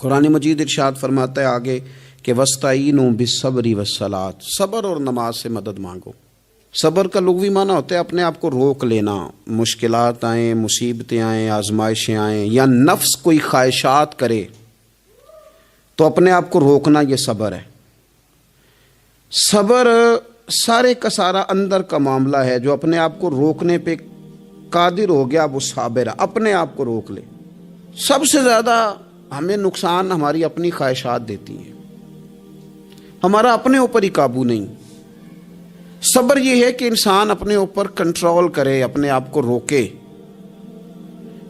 قرآن مجید ارشاد فرماتا ہے آگے کہ وَاسْتَعِینُوا بِالصَّبْرِ وَالصَّلَاةِ، صبر اور نماز سے مدد مانگو۔ صبر کا لغوی معنی ہوتا ہے اپنے آپ کو روک لینا، مشکلات آئیں، مصیبتیں آئیں، آزمائشیں آئیں، یا نفس کوئی خواہشات کرے تو اپنے آپ کو روکنا، یہ صبر ہے۔ صبر سارے کا سارا اندر کا معاملہ ہے، جو اپنے آپ کو روکنے پہ قادر ہو گیا وہ صابر ہے، اپنے آپ کو روک لے۔ سب سے زیادہ ہمیں نقصان ہماری اپنی خواہشات دیتی ہیں، ہمارا اپنے اوپر ہی قابو نہیں۔ صبر یہ ہے کہ انسان اپنے اوپر کنٹرول کرے، اپنے آپ کو روکے۔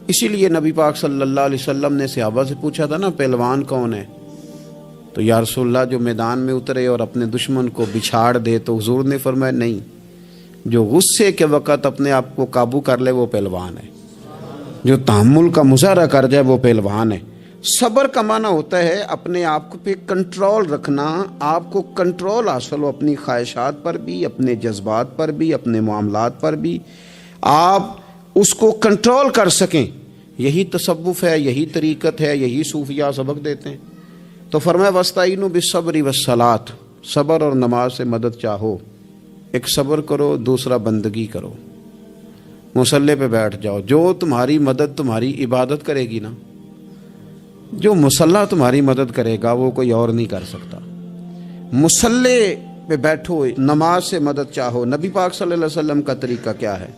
اسی لیے نبی پاک صلی اللہ علیہ وسلم نے صحابہ سے پوچھا تھا نا پہلوان کون ہے، تو یا رسول اللہ جو میدان میں اترے اور اپنے دشمن کو بچھاڑ دے، تو حضور نے فرمایا نہیں، جو غصے کے وقت اپنے آپ کو قابو کر لے وہ پہلوان ہے، جو تحمل کا مظاہرہ کر جائے وہ پہلوان ہے۔ صبر کا معنی ہوتا ہے اپنے آپ کو پہ کنٹرول رکھنا، آپ کو کنٹرول حاصل ہو اپنی خواہشات پر بھی، اپنے جذبات پر بھی، اپنے معاملات پر بھی، آپ اس کو کنٹرول کر سکیں۔ یہی تصوف ہے، یہی طریقت ہے، یہی صوفیاء سبق دیتے ہیں۔ تو فرمایا وَاسْتَعِینُوا بِالصَّبْرِ وَالصَّلَاةِ، صبر اور نماز سے مدد چاہو۔ ایک صبر کرو، دوسرا بندگی کرو، مصلی پہ بیٹھ جاؤ۔ جو تمہاری مدد تمہاری عبادت کرے گی نا، جو مصلی تمہاری مدد کرے گا وہ کوئی اور نہیں کر سکتا۔ مصلی پہ بیٹھو، نماز سے مدد چاہو۔ نبی پاک صلی اللہ علیہ وسلم کا طریقہ کیا ہے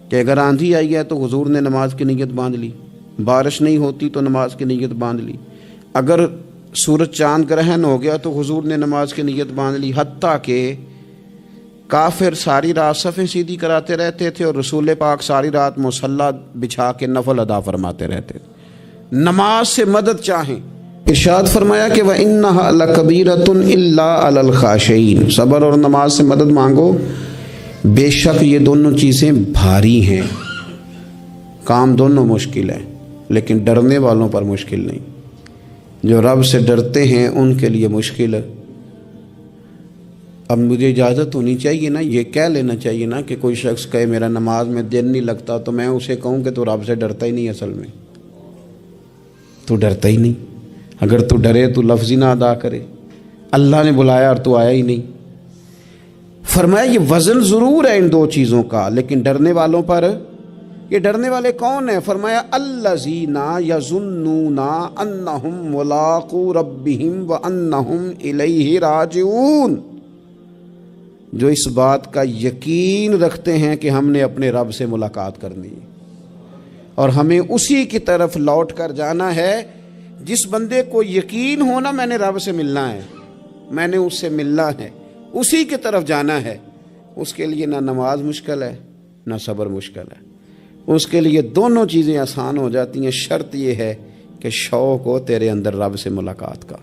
کہ اگر آندھی آئی ہے تو حضور نے نماز کی نیت باندھ لی، بارش نہیں ہوتی تو نماز کی نیت باندھ لی، اگر سورج چاند گرہن ہو گیا تو حضور نے نماز کی نیت باندھ لی، حتیٰ کہ کافر ساری رات صفیں سیدھی کراتے رہتے تھے اور رسول پاک ساری رات مصلی بچھا کے نفل ادا فرماتے رہتے تھے۔ نماز سے مدد چاہیں۔ ارشاد فرمایا کہ وَإِنَّهَا لَكَبِيرَةٌ إِلَّا عَلَى الْخَاشِعِينَ، صبر اور نماز سے مدد مانگو، بے شک یہ دونوں چیزیں بھاری ہیں، کام دونوں مشکل ہے، لیکن ڈرنے والوں پر مشکل نہیں۔ جو رب سے ڈرتے ہیں ان کے لیے مشکل ہے۔ اب مجھے اجازت ہونی چاہیے نا، یہ کہہ لینا چاہیے نا کہ کوئی شخص کہے میرا نماز میں دن نہیں لگتا، تو میں اسے کہوں کہ تو رب سے ڈرتا ہی نہیں، اصل میں تو ڈرتا ہی نہیں۔ اگر تو ڈرے تو لفظ ہی نہ ادا کرے، اللہ نے بلایا اور تو آیا ہی نہیں۔ فرمایا یہ وزن ضرور ہے ان دو چیزوں کا، لیکن ڈرنے والوں پر، یہ ڈرنے والے کون ہیں؟ فرمایا الذین یظنون انہم ملاقو ربہم وانہم الیہ راجعون، جو اس بات کا یقین رکھتے ہیں کہ ہم نے اپنے رب سے ملاقات کرنی ہے اور ہمیں اسی کی طرف لوٹ کر جانا ہے۔ جس بندے کو یقین ہونا میں نے رب سے ملنا ہے، میں نے اس سے ملنا ہے، اسی کی طرف جانا ہے، اس کے لیے نہ نماز مشکل ہے نہ صبر مشکل ہے، اس کے لیے دونوں چیزیں آسان ہو جاتی ہیں۔ شرط یہ ہے کہ شوق ہو تیرے اندر رب سے ملاقات کا،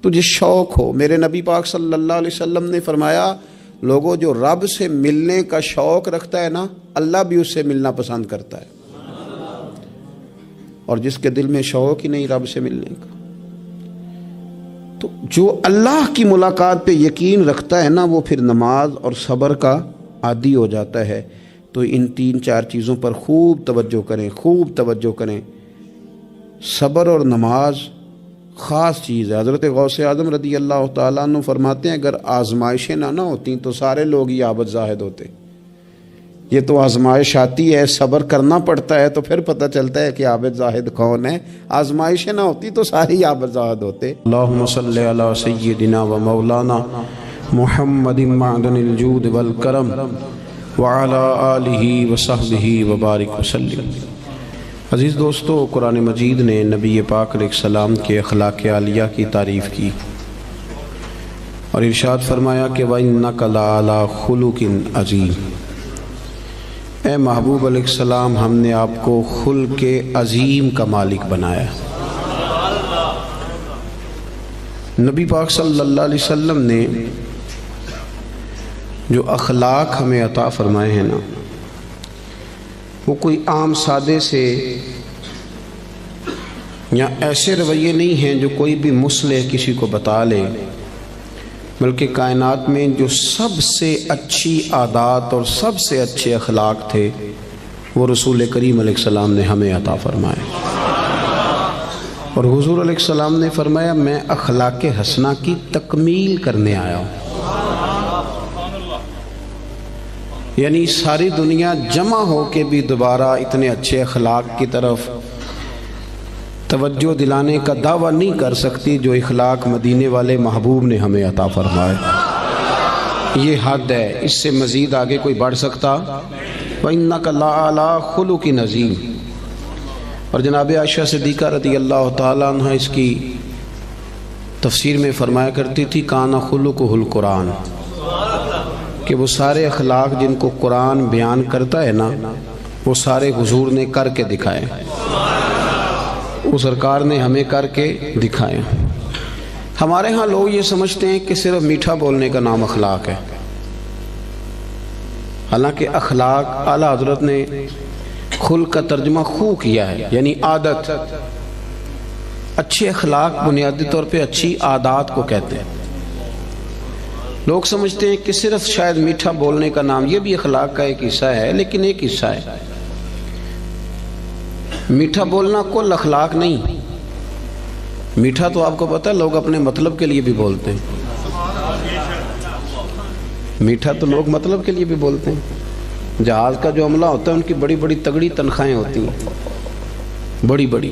تجھے شوق ہو۔ میرے نبی پاک صلی اللہ علیہ وسلم نے فرمایا لوگوں جو رب سے ملنے کا شوق رکھتا ہے نا، اللہ بھی اس سے ملنا پسند کرتا ہے، اور جس کے دل میں شوق ہی نہیں رب سے ملنے کا، تو جو اللہ کی ملاقات پہ یقین رکھتا ہے نا، وہ پھر نماز اور صبر کا عادی ہو جاتا ہے۔ تو ان تین چار چیزوں پر خوب توجہ کریں، خوب توجہ کریں۔ صبر اور نماز خاص چیز ہے۔ حضرت غوث اعظم رضی اللہ تعالیٰ عنہ فرماتے ہیں اگر آزمائشیں نہ ہوتی تو سارے لوگ ہی عابد زاہد ہوتے۔ یہ تو آزمائش آتی ہے، صبر کرنا پڑتا ہے، تو پھر پتہ چلتا ہے کہ عابد زاہد کون ہے۔ آزمائشیں نہ ہوتی تو سارے ہی عابد زاہد ہوتے۔ اللہم صلی علی سیدنا و مولانا محمد معدن الجود والکرم وعلی آلہ وصحبہ وبارک وسلم۔ عزیز دوستو، قرآن مجید نے نبی پاک علیہ السلام کے اخلاق عالیہ کی تعریف کی اور ارشاد فرمایا کہ وَإِنَّكَ لَعَلَىٰ خُلُقٍ عَظِيمٍ، اے محبوب علیہ السلام ہم نے آپ کو خلق عظیم کا مالک بنایا۔ نبی پاک صلی اللہ علیہ وسلم نے جو اخلاق ہمیں عطا فرمائے ہیں نا، وہ کوئی عام سادے سے یا ایسے رویے نہیں ہیں جو کوئی بھی مصلح کسی کو بتا لے، بلکہ کائنات میں جو سب سے اچھی عادات اور سب سے اچھے اخلاق تھے وہ رسول کریم علیہ السلام نے ہمیں عطا فرمائے۔ اور حضور علیہ السلام نے فرمایا میں اخلاق حسنہ کی تکمیل کرنے آیا ہوں، یعنی ساری دنیا جمع ہو کے بھی دوبارہ اتنے اچھے اخلاق کی طرف توجہ دلانے کا دعویٰ نہیں کر سکتی جو اخلاق مدینے والے محبوب نے ہمیں عطا فرمائے۔ یہ حد ہے، اس سے مزید آگے کوئی بڑھ سکتا؟ وَإِنَّكَ لَعَلَىٰ خُلُقٍ عَظِيمٍ۔ اور جناب عائشہ صدیقہ رضی اللہ تعالیٰ عنہ اس کی تفسیر میں فرمایا کرتی تھی کان خلقہ القرآن، کہ وہ سارے اخلاق جن کو قرآن بیان کرتا ہے نا وہ سارے حضور نے کر کے دکھائے، وہ سرکار نے ہمیں کر کے دکھائے۔ ہمارے ہاں لوگ یہ سمجھتے ہیں کہ صرف میٹھا بولنے کا نام اخلاق ہے، حالانکہ اخلاق اعلیٰ حضرت نے خلق کا ترجمہ خو کیا ہے، یعنی عادت۔ اچھے اخلاق بنیادی طور پہ اچھی عادات کو کہتے ہیں۔ لوگ سمجھتے ہیں کہ صرف شاید میٹھا بولنے کا نام، یہ بھی اخلاق کا ایک حصہ ہے لیکن ایک حصہ ہے۔ میٹھا بولنا کل اخلاق نہیں، میٹھا تو آپ کو پتہ ہے لوگ اپنے مطلب کے لیے بھی بولتے ہیں، میٹھا تو لوگ مطلب کے لیے بھی بولتے ہیں۔ جہاز کا جو عملہ ہوتا ہے ان کی بڑی بڑی تگڑی تنخواہیں ہوتی ہیں، بڑی بڑی،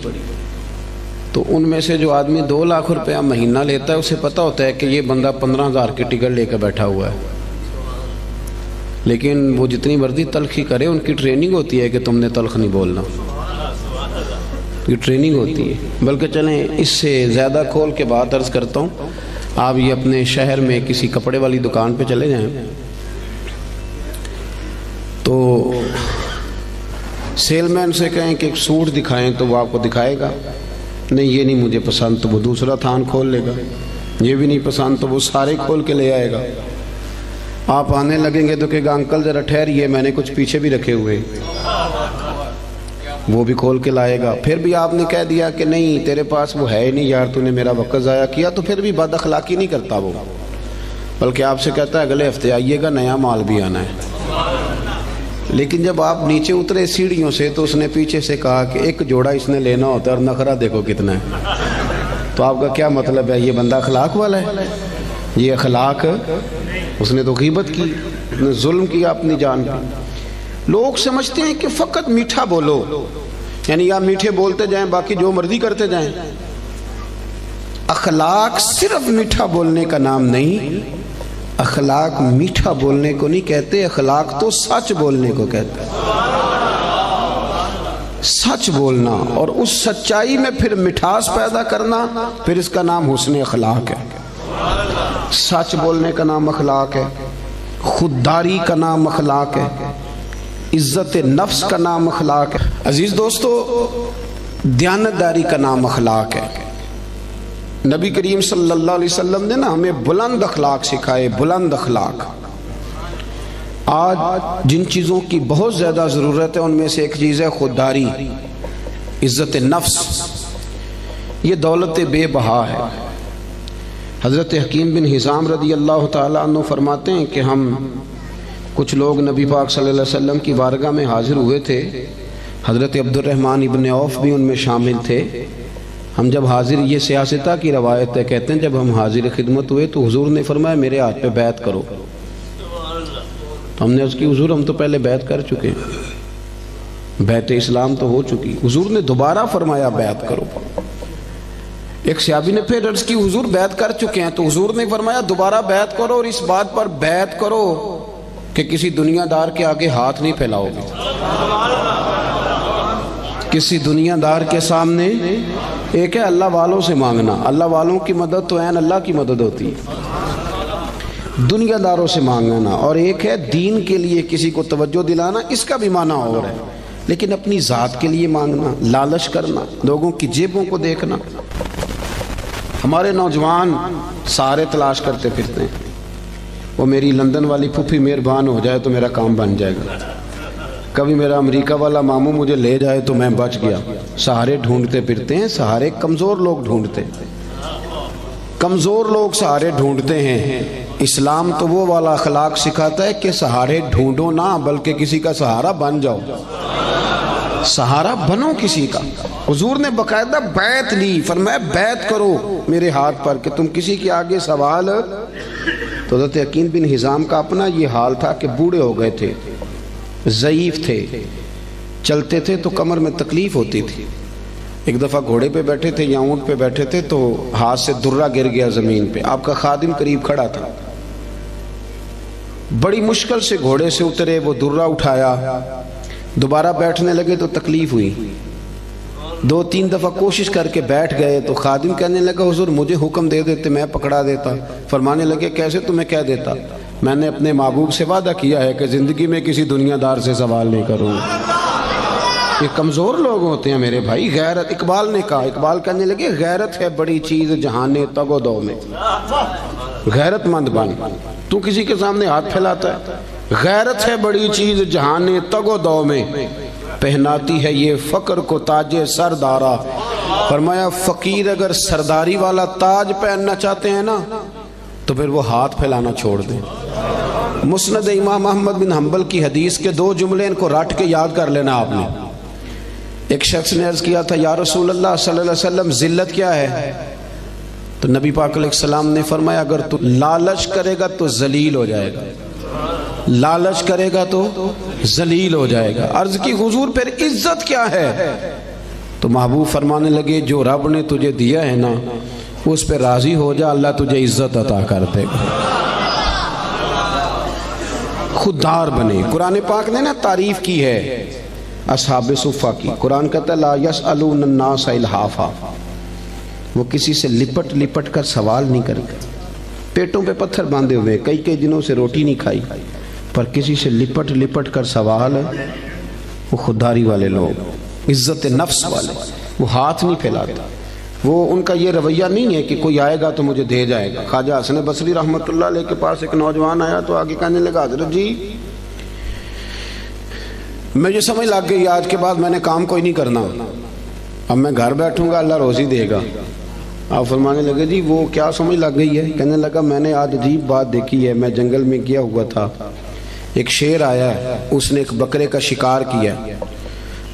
تو ان میں سے جو آدمی 2 لاکھ روپیہ مہینہ لیتا ہے اسے پتہ ہوتا ہے کہ یہ بندہ 15,000 کی ٹکٹ لے کے بیٹھا ہوا ہے، لیکن وہ جتنی مرضی تلخی کرے ان کی ٹریننگ ہوتی ہے کہ تم نے تلخ نہیں بولنا، یہ ٹریننگ ہوتی ہے۔ بلکہ چلیں اس سے زیادہ کھول کے بات عرض کرتا ہوں، آپ یہ اپنے شہر میں کسی کپڑے والی دکان پہ چلے جائیں تو سیل مین سے کہیں کہ ایک سوٹ دکھائیں تو وہ آپ کو دکھائے گا، نہیں یہ نہیں مجھے پسند تو وہ دوسرا تھان کھول لے گا، یہ بھی نہیں پسند تو وہ سارے کھول کے لے آئے گا۔ آپ آنے لگیں گے تو کہے گا انکل ذرا ٹھہریے میں نے کچھ پیچھے بھی رکھے ہوئے، وہ بھی کھول کے لائے گا۔ پھر بھی آپ نے کہہ دیا کہ نہیں تیرے پاس وہ ہے ہی نہیں یار، تو نے میرا وقت ضائع کیا، تو پھر بھی بد اخلاقی نہیں کرتا وہ، بلکہ آپ سے کہتا ہے اگلے ہفتے آئیے گا نیا مال بھی آنا ہے۔ لیکن جب آپ نیچے اترے سیڑھیوں سے تو اس نے پیچھے سے کہا کہ ایک جوڑا اس نے لینا ہوتا ہے اور نخرہ دیکھو کتنا ہے، تو آپ کا کیا مطلب ہے؟ یہ بندہ اخلاق والا ہے؟ یہ اخلاق، اس نے تو غیبت کی، اس نے ظلم کیا اپنی جان پہ۔ لوگ سمجھتے ہیں کہ فقط میٹھا بولو، یعنی آپ میٹھے بولتے جائیں باقی جو مرضی کرتے جائیں۔ اخلاق صرف میٹھا بولنے کا نام نہیں، اخلاق میٹھا بولنے کو نہیں کہتے، اخلاق تو سچ بولنے کو کہتے ہیں۔ سچ بولنا اور اس سچائی میں پھر مٹھاس پیدا کرنا، پھر اس کا نام حسن اخلاق ہے۔ سچ بولنے کا نام اخلاق ہے، خودداری کا نام اخلاق ہے، عزت نفس کا نام اخلاق ہے۔ عزیز دوستو، دیانتداری کا نام اخلاق ہے۔ نبی کریم صلی اللہ علیہ وسلم نے نا ہمیں بلند اخلاق سکھائے، بلند اخلاق۔ آج جن چیزوں کی بہت زیادہ ضرورت ہے ان میں سے ایک چیز ہے خودداری، عزت نفس۔ یہ دولت بے بہا ہے۔ حضرت حکیم بن حزام رضی اللہ تعالیٰ عنہ فرماتے ہیں کہ ہم کچھ لوگ نبی پاک صلی اللہ علیہ وسلم کی بارگاہ میں حاضر ہوئے تھے، حضرت عبد الرحمن ابن عوف بھی ان میں شامل تھے۔ ہم جب حاضر، یہ سیاستہ کی روایت ہے، کہتے ہیں جب ہم حاضر خدمت ہوئے تو حضور نے فرمایا میرے ہاتھ پہ بیعت کرو۔ ہم نے اس کی حضور ہم تو پہلے بیعت کر چکے، بیعت اسلام تو ہو چکی، حضور نے دوبارہ فرمایا بیعت کرو۔ ایک صحابی نے پھر عرض کی حضور بیعت کر چکے ہیں، تو حضور نے فرمایا دوبارہ بیعت کرو، اور اس بات پر بیعت کرو کہ کسی دنیا دار کے آگے ہاتھ نہیں پھیلاؤ گے، کسی دنیا دار کے سامنے۔ ایک ہے اللہ والوں سے مانگنا، اللہ والوں کی مدد تو عین اللہ کی مدد ہوتی ہے، دنیا داروں سے مانگنا، اور ایک ہے دین کے لیے کسی کو توجہ دلانا، اس کا بھی معنی اور ہے، لیکن اپنی ذات کے لیے مانگنا، لالچ کرنا، لوگوں کی جیبوں کو دیکھنا۔ ہمارے نوجوان سہارے تلاش کرتے پھرتے ہیں، وہ میری لندن والی پھوپھی مہربان ہو جائے تو میرا کام بن جائے گا، کبھی میرا امریکہ والا ماموں مجھے لے جائے تو میں بچ گیا۔ سہارے ڈھونڈتے پھرتے ہیں، سہارے کمزور لوگ ڈھونڈتے ہیں، کمزور لوگ سہارے ڈھونڈتے ہیں۔ اسلام تو وہ والا اخلاق سکھاتا ہے کہ سہارے ڈھونڈو نہ، بلکہ کسی کا سہارا بن جاؤ، سہارا بنو کسی کا۔ حضور نے باقاعدہ بیعت لی، فرمایا بیعت کرو میرے ہاتھ پر کہ تم کسی کے آگے سوال. تو حضرت حکیم بن حزام کا اپنا یہ حال تھا کہ بوڑھے ہو گئے تھے، ضعیف تھے، چلتے تھے تو کمر میں تکلیف ہوتی تھی. ایک دفعہ گھوڑے پہ بیٹھے تھے یا اونٹ پہ بیٹھے تھے تو ہاتھ سے درہ گر گیا زمین پہ. آپ کا خادم قریب کھڑا تھا، بڑی مشکل سے گھوڑے سے اترے، وہ درہ اٹھایا، دوبارہ بیٹھنے لگے تو تکلیف ہوئی. 2-3 دفعہ کوشش کر کے بیٹھ گئے تو خادم کہنے لگا حضور مجھے حکم دے دیتے میں پکڑا دیتا. فرمانے لگے کیسے تمہیں کہہ دیتا؟ میں نے اپنے محبوب سے وعدہ کیا ہے کہ زندگی میں کسی دنیا دار سے سوال نہیں کروں. یہ کمزور لوگ ہوتے ہیں میرے بھائی. غیرت، اقبال نے کہا، اقبال کہنے لگے غیرت ہے بڑی چیز جہانے تگ و دو میں. غیرت مند بن، تو کسی کے سامنے ہاتھ پھیلاتا ہے. غیرت ہے بڑی چیز جہانے تگ و دو میں، پہناتی ہے یہ فقر کو تاج سردارا. فرمایا فقیر اگر سرداری والا تاج پہننا چاہتے ہیں نا تو پھر وہ ہاتھ پھیلانا چھوڑ دیں. مسند امام احمد بن حنبل کی حدیث کے 2 جملے ان کو رٹ کے یاد کر لینا آپ نے. ایک شخص نے عرض کیا تھا یا رسول اللہ صلی اللہ علیہ وسلم ذلت کیا ہے؟ تو نبی پاک علیہ السلام نے فرمایا اگر تو لالچ کرے گا تو ذلیل ہو جائے گا، لالچ کرے گا تو ذلیل ہو جائے گا. عرض کی حضور پھر عزت کیا ہے؟ تو محبوب فرمانے لگے جو رب نے تجھے دیا ہے نا اس پہ راضی ہو جا، اللہ تجھے عزت عطا کر دے گا. خوددار بنے. قرآن پاک نے نا تعریف کی ہے اصحاب صفہ کی. قرآن کہتا ہے لا یسألون الناس الحافا، وہ کسی سے لپٹ لپٹ کر سوال نہیں کرتے. پیٹوں پہ پتھر باندھے ہوئے، کئی دنوں سے روٹی نہیں کھائی، پر کسی سے لپٹ لپٹ کر سوال. وہ خودداری والے لوگ، عزت نفس والے، وہ ہاتھ نہیں پھیلاتے. وہ ان کا یہ رویہ نہیں ہے کہ کوئی آئے گا تو مجھے دے جائے گا. خواجہ حسن بصری رحمۃ اللہ علیہ کے پاس ایک نوجوان آیا تو آگے کہنے لگا حضرت جی مجھے سمجھ لگ گئی آج کے بعد میں نے کام کوئی نہیں کرنا، اب میں گھر بیٹھوں گا اللہ روزی دے گا. آپ فرمانے لگے جی وہ کیا سمجھ لگ گئی ہے؟ کہنے لگا میں نے آج عجیب بات دیکھی ہے. میں جنگل میں گیا ہوا تھا، ایک شیر آیا ہے، اس نے ایک بکرے کا شکار کیا،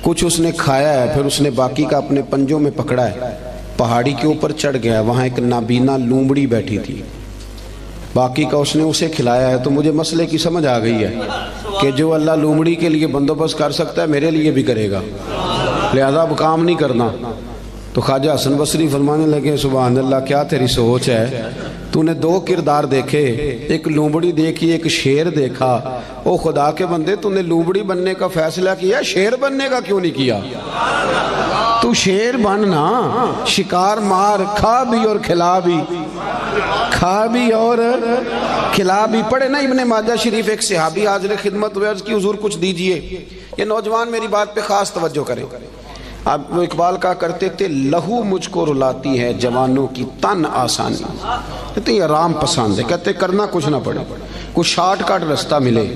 کچھ اس نے کھایا ہے، پھر اس نے باقی کا اپنے پنجوں میں پکڑا ہے. پہاڑی کے اوپر چڑھ گیا، وہاں ایک نابینا لومڑی بیٹھی تھی، باقی کا اس نے اسے کھلایا ہے. تو مجھے مسئلے کی سمجھ آ گئی ہے کہ جو اللہ لومڑی کے لیے بندوبست کر سکتا ہے میرے لیے بھی کرے گا، لہذا اب کام نہیں کرنا. تو خواجہ حسن بصری فرمانے لگے سبحان اللہ کیا تیری سوچ ہے، تو نے 2 کردار دیکھے، ایک لومڑی دیکھی ایک شیر دیکھا. او خدا کے بندے تو نے لومڑی بننے کا فیصلہ کیا، شیر بننے کا کیوں نہیں کیا؟ تو شیر بننا، شکار مار، کھا بھی اور کھلا بھی، کھا بھی اور کھلا بھی. پڑھے نا ابن ماجہ شریف، ایک صحابی حاضر خدمت ہوئے، عرض کی حضور کچھ دیجئے. یہ نوجوان میری بات پہ خاص توجہ کریں. اب وہ اقبال کہا کرتے تھے لہو مجھ کو رلاتی ہے جوانوں کی تن آسانی. کہتے ہیں آرام پسند ہے، کہتے کرنا کچھ نہ پڑے، کچھ شارٹ کٹ رستہ ملے.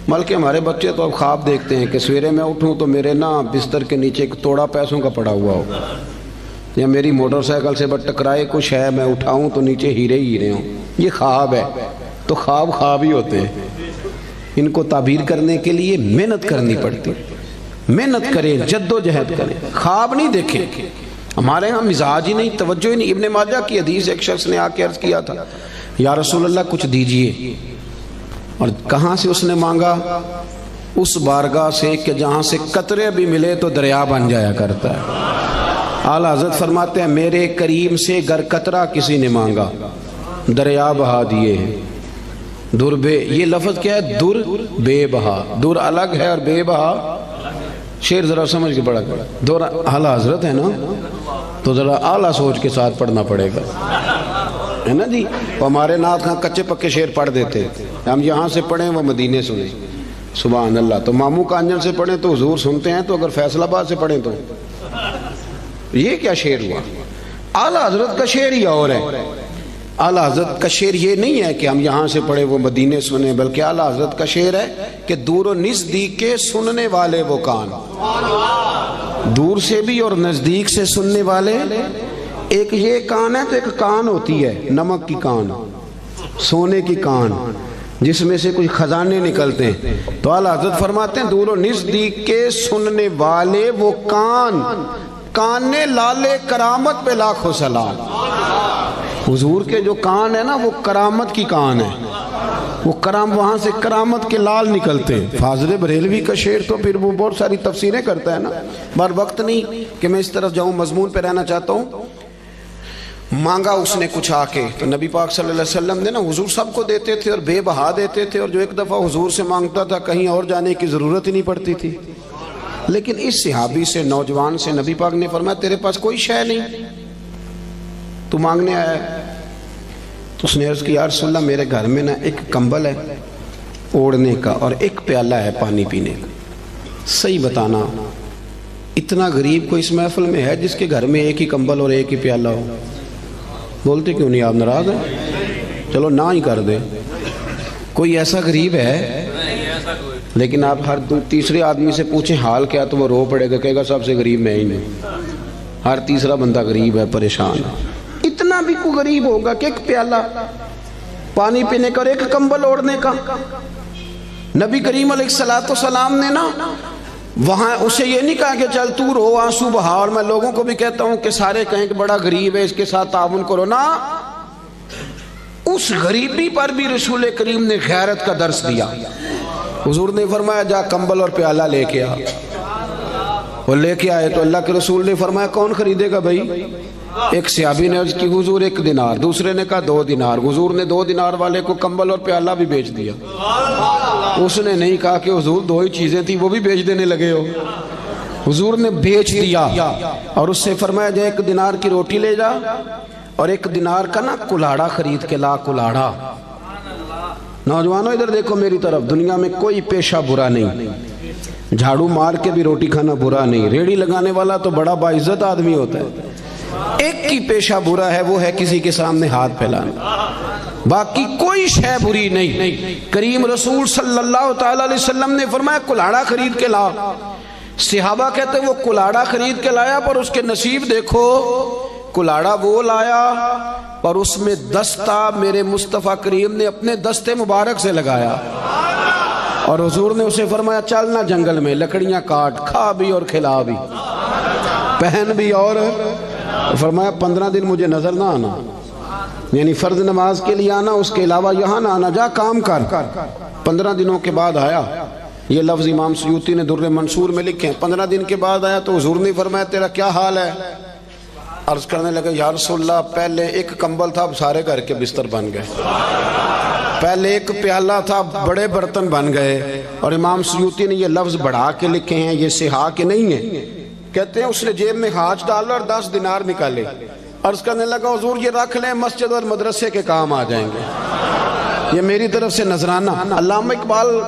بلکہ ہمارے بچے تو اب خواب دیکھتے ہیں کہ سویرے میں اٹھوں تو میرے نا بستر کے نیچے ایک توڑا پیسوں کا پڑا ہوا ہو، یا میری موٹر سائیکل سے بس ٹکرائے کچھ ہے، میں اٹھاؤں تو نیچے ہیرے ہی ہیرے ہوں. یہ خواب ہے. تو خواب ہی ہوتے ہیں. ان کو تعبیر کرنے کے لیے محنت کرنی پڑتی. محنت کریں، جد و جہد کریں، خواب نہیں دیکھیں. ہمارے ہاں مزاج ہی نہیں، توجہ ہی نہیں. ابن ماجہ کی حدیث، ایک شخص نے آ کے عرض کیا تھا یا رسول اللہ کچھ دیجئے. اور کہاں سے اس نے مانگا؟ اس بارگاہ سے کہ جہاں سے قطرے بھی ملے تو دریا بن جایا کرتا ہے. اعلیٰ حضرت فرماتے ہیں میرے کریم سے گر قطرہ کسی نے مانگا دریا بہا دیے ہیں. در بے، یہ لفظ کیا ہے؟ در بے بہا. در الگ ہے اور بے بہا. شعر ذرا سمجھ کے پڑھا کرو. دور اعلیٰ حضرت ہے نا تو ذرا اعلیٰ سوچ کے ساتھ پڑھنا پڑے گا، ہے نا جی. ہمارے نعت خاں کچے پکے شعر پڑھ دیتے، ہم یہاں سے پڑھیں وہ مدینے سنیں. سبحان اللہ. تو ماموں کانجن سے پڑھیں تو حضور سنتے ہیں، تو اگر فیصل آباد سے پڑھیں تو یہ کیا شعر ہوا؟ اعلیٰ حضرت کا شعر ہی اور ہے. اعلیٰ حضرت کا شعر یہ نہیں ہے کہ ہم یہاں سے پڑھیں وہ مدینے سنیں، بلکہ اعلیٰ حضرت کا شعر ہے کہ دور و نزدیک کے سننے والے وہ کان. دور سے بھی اور نزدیک سے سننے والے. ایک یہ کان ہے تو ایک کان ہوتی ہے نمک کی کان، سونے کی کان، جس میں سے کچھ خزانے نکلتے ہیں. تو اعلیٰ حضرت فرماتے ہیں دور و نزدیک کے سننے والے وہ کان کان لالے کرامت پہ لاکھوں سلام. حضور کے جو کان ہے نا وہ کرامت کی کان ہے. وہ وہاں سے کرامت کے لال نکلتے ہیں. فاضل بریلوی کا شعر تو پھر وہ بہت ساری تفسیریں کرتا ہے نا. بار وقت نہیں کہ میں اس طرف جاؤں, مضمون پہ رہنا چاہتا ہوں. مانگا اس نے کچھ آ کے تو نبی پاک صلی اللہ علیہ وسلم نے نا, حضور سب کو دیتے تھے اور بے بہا دیتے تھے, اور جو ایک دفعہ حضور سے مانگتا تھا کہیں اور جانے کی ضرورت ہی نہیں پڑتی تھی. لیکن اس صحابی سے, نوجوان سے نبی پاک نے فرمایا تیرے پاس کوئی شے نہیں, تو مانگنے آیا ہے. تو اس نے عرض کی یا رسول اللہ میرے گھر میں نا ایک کمبل ہے اوڑھنے کا اور ایک پیالہ ہے پانی پینے کا. صحیح بتانا اتنا غریب کوئی اس محفل میں ہے جس کے گھر میں ایک ہی کمبل اور ایک ہی پیالہ ہو؟ بولتے کیوں نہیں آپ, ناراض ہیں؟ چلو نہ ہی کر دیں. کوئی ایسا غریب ہے؟ لیکن آپ ہر تیسرے آدمی سے پوچھیں حال کیا تو وہ رو پڑے گا, کہے گا سب سے غریب میں ہی نہیں. ہر تیسرا بندہ غریب ہے, پریشان ہے. اتنا بھی کوئی غریب ہوگا کہ ایک پیالہ پانی پینے کا اور ایک کمبل اوڑھنے کا؟ نبی کریم علیہ السلام نے نا وہاں اسے یہ نہیں کہا کہ چل تو رو آنسو بہا, اور میں لوگوں کو بھی کہتا ہوں کہ سارے کہیں کہ بڑا غریب ہے اس کے ساتھ تعاون کرو. نا, اس غریبی پر بھی رسول کریم نے غیرت کا درس دیا. حضور نے فرمایا جا کمبل اور پیالہ لے کے آ. وہ لے کے آئے تو اللہ کے رسول نے فرمایا کون خریدے گا بھائی؟ ایک صحابی نے عرض کی حضور 1 دینار, دوسرے نے کہا 2 دینار. حضور نے 2 دینار والے کو کمبل اور پیالہ بھی بیچ دیا. اس نے نہیں کہا کہ حضور 2 ہی چیزیں تھی وہ بھی بیچ دینے لگے ہو. حضور نے بیچ دیا اور اس سے فرمایا جا 1 دینار کی روٹی لے جا اور 1 دینار کا نا کلاڑا خرید کے لا. کلاڑا, نوجوانوں ادھر دیکھو میری طرف, دنیا میں کوئی پیشہ برا نہیں. جھاڑو مار کے بھی روٹی کھانا برا نہیں. ریڑھی لگانے والا تو بڑا باعزت آدمی ہوتا ہے. ایک کی پیشہ برا ہے, وہ ہے کسی کے سامنے ہاتھ پھیلانا. باقی کوئی شے بری نہیں. کریم رسول صلی اللہ تعالی علیہ وسلم نے فرمایا کلاڑا خرید کے لا. صحابہ کہتے وہ کلاڑا خرید کے لایا, پر اس کے نصیب دیکھو, کلاڑا وہ لایا پر اس میں دستہ میرے مصطفیٰ کریم نے اپنے دستے مبارک سے لگایا. اور حضور نے اسے فرمایا چلنا جنگل میں, لکڑیاں کاٹ, کھا بھی اور کھلا بھی, پہن بھی, اور فرمایا 15 دن مجھے نظر نہ آنا, یعنی فرض نماز کے لیے آنا, اس کے علاوہ یہاں نہ آنا, جا کام کر. 15 دنوں کے بعد آیا. یہ لفظ امام سیوطی نے در منصور میں لکھے. 15 دن کے بعد آیا تو حضور نے فرمایا تیرا کیا حال ہے؟ عرض کرنے لگے یا رسول اللہ پہلے 1 کمبل تھا, اب سارے گھر کے بستر بن گئے. پہلے 1 پیالہ تھا, بڑے برتن بن گئے. اور امام سیوطی نے یہ لفظ بڑھا کے لکھے ہیں, یہ صحا کے نہیں ہیں. کہتے ہیں اس نے جیب میں ہاتھ ڈالا اور 10 دینار نکالے. عرض کرنے لگا حضور یہ رکھ لیں, مسجد اور مدرسے کے کام آ جائیں گے, یہ میری طرف سے نذرانہ. علامہ اقبال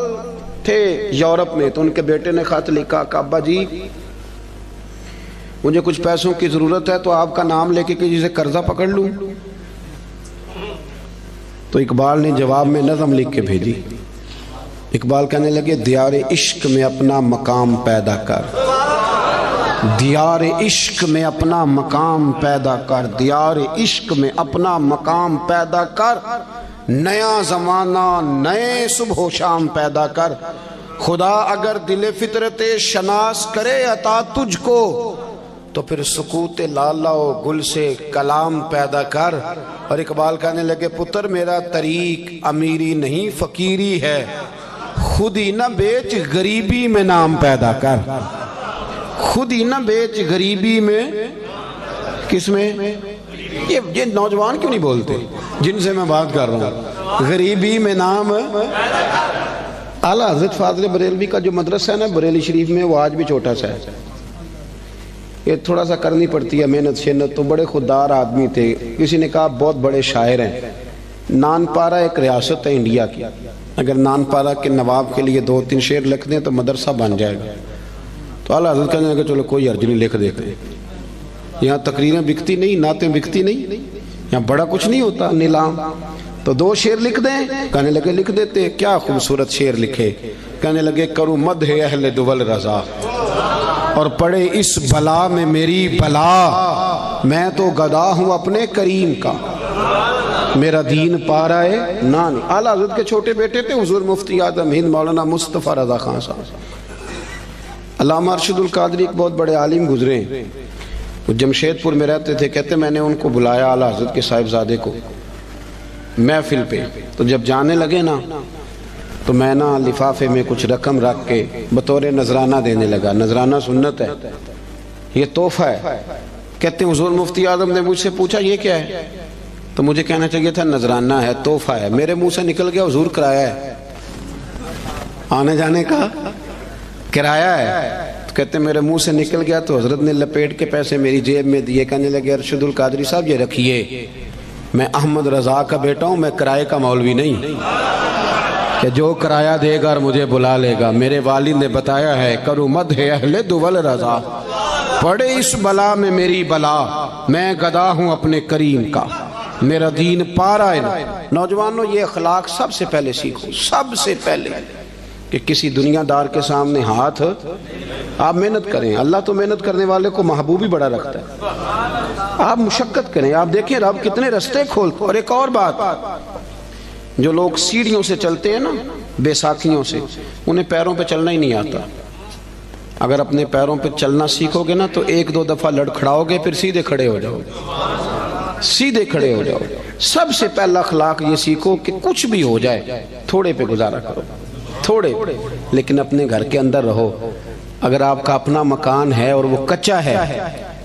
تھے یورپ میں, تو ان کے بیٹے نے خط لکھا کہ ابا جی مجھے کچھ پیسوں کی ضرورت ہے, تو آپ کا نام لے کے کسی سے قرضہ پکڑ لوں. تو اقبال نے جواب میں نظم لکھ کے بھیجی. اقبال کہنے لگے دیار عشق میں اپنا مقام پیدا کر, دیار عشق میں اپنا مقام پیدا کر, دیار عشق میں اپنا مقام پیدا کر, نیا زمانہ نئے صبح و شام پیدا کر. خدا اگر دل فطرت شناس کرے عطا تجھ کو, تو پھر سکوت لالا و گل سے کلام پیدا کر. اور اقبال کہنے لگے پتر میرا طریق امیری نہیں فقیری ہے, خود ہی نہ بیچ غریبی میں نام پیدا کر. خود ہی نہ بیچ غریبی میں, کس میں؟ یہ نوجوان کیوں نہیں بولتے جن سے میں بات کر رہا ہوں؟ غریبی میں نام. اعلیٰ حضرت فاضل بریلوی کا جو مدرسہ ہے نا بریلی شریف میں, وہ آج بھی چھوٹا سا ہے. یہ تھوڑا سا کرنی پڑتی ہے محنت شنت. تو بڑے خوددار آدمی تھے. کسی نے کہا بہت بڑے شاعر ہیں. نانپارہ ایک ریاست ہے انڈیا کی, اگر نانپارہ کے نواب کے لیے 2-3 شعر لکھ دیں تو مدرسہ بن جائے گا. تو اعلیٰ حضرت کہنے لگے چلو کوئی حرج نہیں, لکھ دیتے. یہاں تقریریں بکتی نہیں, نعتیں بکتی نہیں, یہاں بڑا کچھ نہیں ہوتا نیلام. تو 2 شعر لکھ دیں. کہنے لگے لکھ دیتے. کیا خوبصورت شعر لکھے. کہنے لگے کروں مدح اہل دول رضا, اور پڑے اس بلا میں میری بلا, میں تو گدا ہوں اپنے کریم کا, میرا دین پا رہا ہے نان. اعلیٰ حضرت کے چھوٹے بیٹے تھے حضور مفتی اعظم ہند مولانا مصطفیٰ رضا خان صاحب. علامہ ارشد القادری ایک بہت بڑے عالم گزرے ہیں. وہ جمشید پور میں رہتے تھے، کہتے میں نے ان کو بلایا اعلیٰ حضرت کے صاحبزادے کو محفل پہ، تو جب جانے لگے نا تو میں نا لفافے میں کچھ رقم رکھ کے بطور نذرانہ دینے لگا۔ نذرانہ سنت ہے، یہ تحفہ ہے۔ کہتے ہیں حضور مفتی اعظم نے مجھ سے پوچھا یہ کیا ہے، تو مجھے کہنا چاہیے تھا نذرانہ ہے، تحفہ ہے۔ میرے منہ سے نکل گیا حضور کرایہ ہے، آنے جانے کا کرایہ ہے۔ تو کہتے ہیں میرے منہ سے نکل گیا تو حضرت نے لپیٹ کے پیسے میری جیب میں دیے، کہنے لگے ارشد القادری صاحب یہ رکھیے، میں احمد رضا کا بیٹا ہوں، میں کرایہ کا مولوی نہیں کہ جو کرایہ دے گا اور مجھے بلا لے گا۔ میرے والد نے بتایا ہے کرو مدح اہل دول رضا، پڑے اس بلا میں میری بلا، میں گدا ہوں اپنے کریم کا، میرا دین پارا ہے۔ نوجوانوں یہ اخلاق سب سے پہلے سیکھو، سب سے پہلے، کہ کسی دنیا دار کے سامنے ہاتھ آپ محنت کریں۔ اللہ تو محنت کرنے والے کو محبوب ہی بڑا رکھتا ہے۔ آپ مشقت کریں، آپ دیکھیں رب کتنے رستے کھولتے۔ اور ایک اور بات، جو لوگ سیڑھیوں سے چلتے ہیں نا، بے ساکھیوں سے، انہیں پیروں پہ چلنا ہی نہیں آتا۔ اگر اپنے پیروں پہ چلنا سیکھو گے نا تو ایک دو دفعہ لڑکھڑاؤ گے، پھر سیدھے کھڑے ہو جاؤ گے، سیدھے کھڑے ہو جاؤ گے۔ سب سے پہلا اخلاق یہ سیکھو کہ کچھ بھی ہو جائے تھوڑے پہ گزارا کرو، تھوڑے، لیکن اپنے گھر کے اندر رہو۔ اگر آپ کا اپنا مکان ہے اور وہ کچا ہے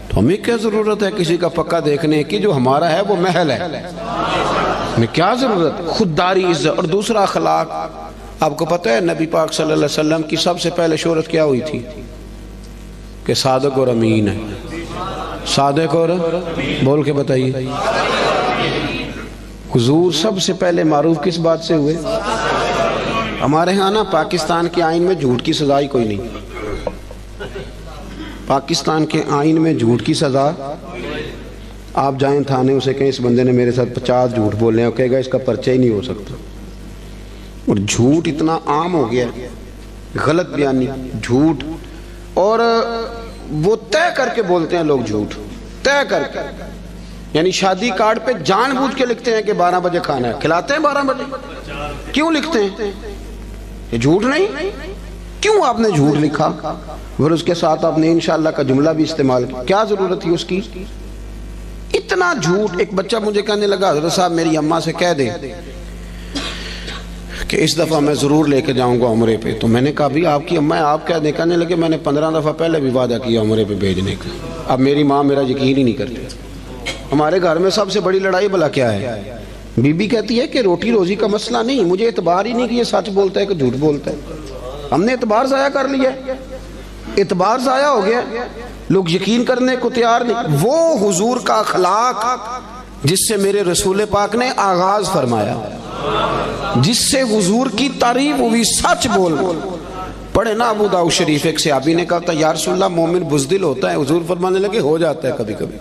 تو ہمیں کیا ضرورت ہے کسی کا پکا دیکھنے کی؟ جو ہمارا ہے وہ محل ہے، ہمیں کیا ضرورت؟ خودداری، عزت۔ اور دوسرا اخلاق، آپ کو پتہ ہے نبی پاک صلی اللہ علیہ وسلم کی سب سے پہلے شہرت کیا ہوئی تھی؟ کہ صادق اور امین ہے۔ صادق اور بول کے بتائیے، حضور سب سے پہلے معروف کس بات سے ہوئے؟ ہمارے ہاں نا پاکستان کے آئین میں جھوٹ کی سزا ہی کوئی نہیں۔ پاکستان کے آئین میں جھوٹ کی سزا، آپ جائیں تھانے اسے کہیں اس بندے نے میرے ساتھ 50 جھوٹ بولے ہیں، وہ کہے گا اس کا پرچہ ہی نہیں ہو سکتا۔ اور جھوٹ اتنا عام ہو گیا، غلط بیانی، جھوٹ، اور وہ طے کر کے بولتے ہیں لوگ، جھوٹ طے کر کے، یعنی شادی کارڈ پہ جان بوجھ کے لکھتے ہیں کہ 12 بجے کھانا ہے، کھلاتے ہیں 12 بجے۔ کیوں لکھتے ہیں؟ یہ جھوٹ نہیں؟ کیوں آپ نے جھوٹ لکھا؟ پھر اس کے ساتھ آپ نے انشاءاللہ کا جملہ بھی استعمال کیا، کیا ضرورت تھی اس کی؟ اتنا جھوٹ۔ ایک بچہ مجھے کہنے لگا حضرت صاحب میری اماں سے کہہ دیں کہ اس دفعہ میں ضرور لے کے جاؤں گا عمرے پہ۔ تو میں نے کہا بھی آپ کی اماں آپ کہہ دیں؟ کہنے لگے میں نے 15 دفعہ پہلے بھی وعدہ کیا عمرے پہ بھیجنے کا، اب میری ماں میرا یقین ہی نہیں کرتی۔ ہمارے گھر میں سب سے بڑی لڑائی بلا کیا ہے؟ بی بی کہتی ہے کہ روٹی روزی کا مسئلہ نہیں، مجھے اعتبار ہی نہیں کہ یہ سچ بولتا ہے کہ جھوٹ بولتا ہے۔ ہم نے اعتبار ضائع کر لیا، اعتبار ضائع ہو گیا، لوگ یقین کرنے کو تیار نہیں۔ وہ حضور کا اخلاق جس سے میرے رسول پاک نے آغاز فرمایا، جس سے حضور کی تعریف ہوئی، سچ بول۔ پڑھے نا ابو داؤد شریف، ایک صحابی نے کہا تھا یا رسول اللہ مومن بزدل ہوتا ہے؟ حضور فرمانے لگے ہو جاتا ہے کبھی کبھی۔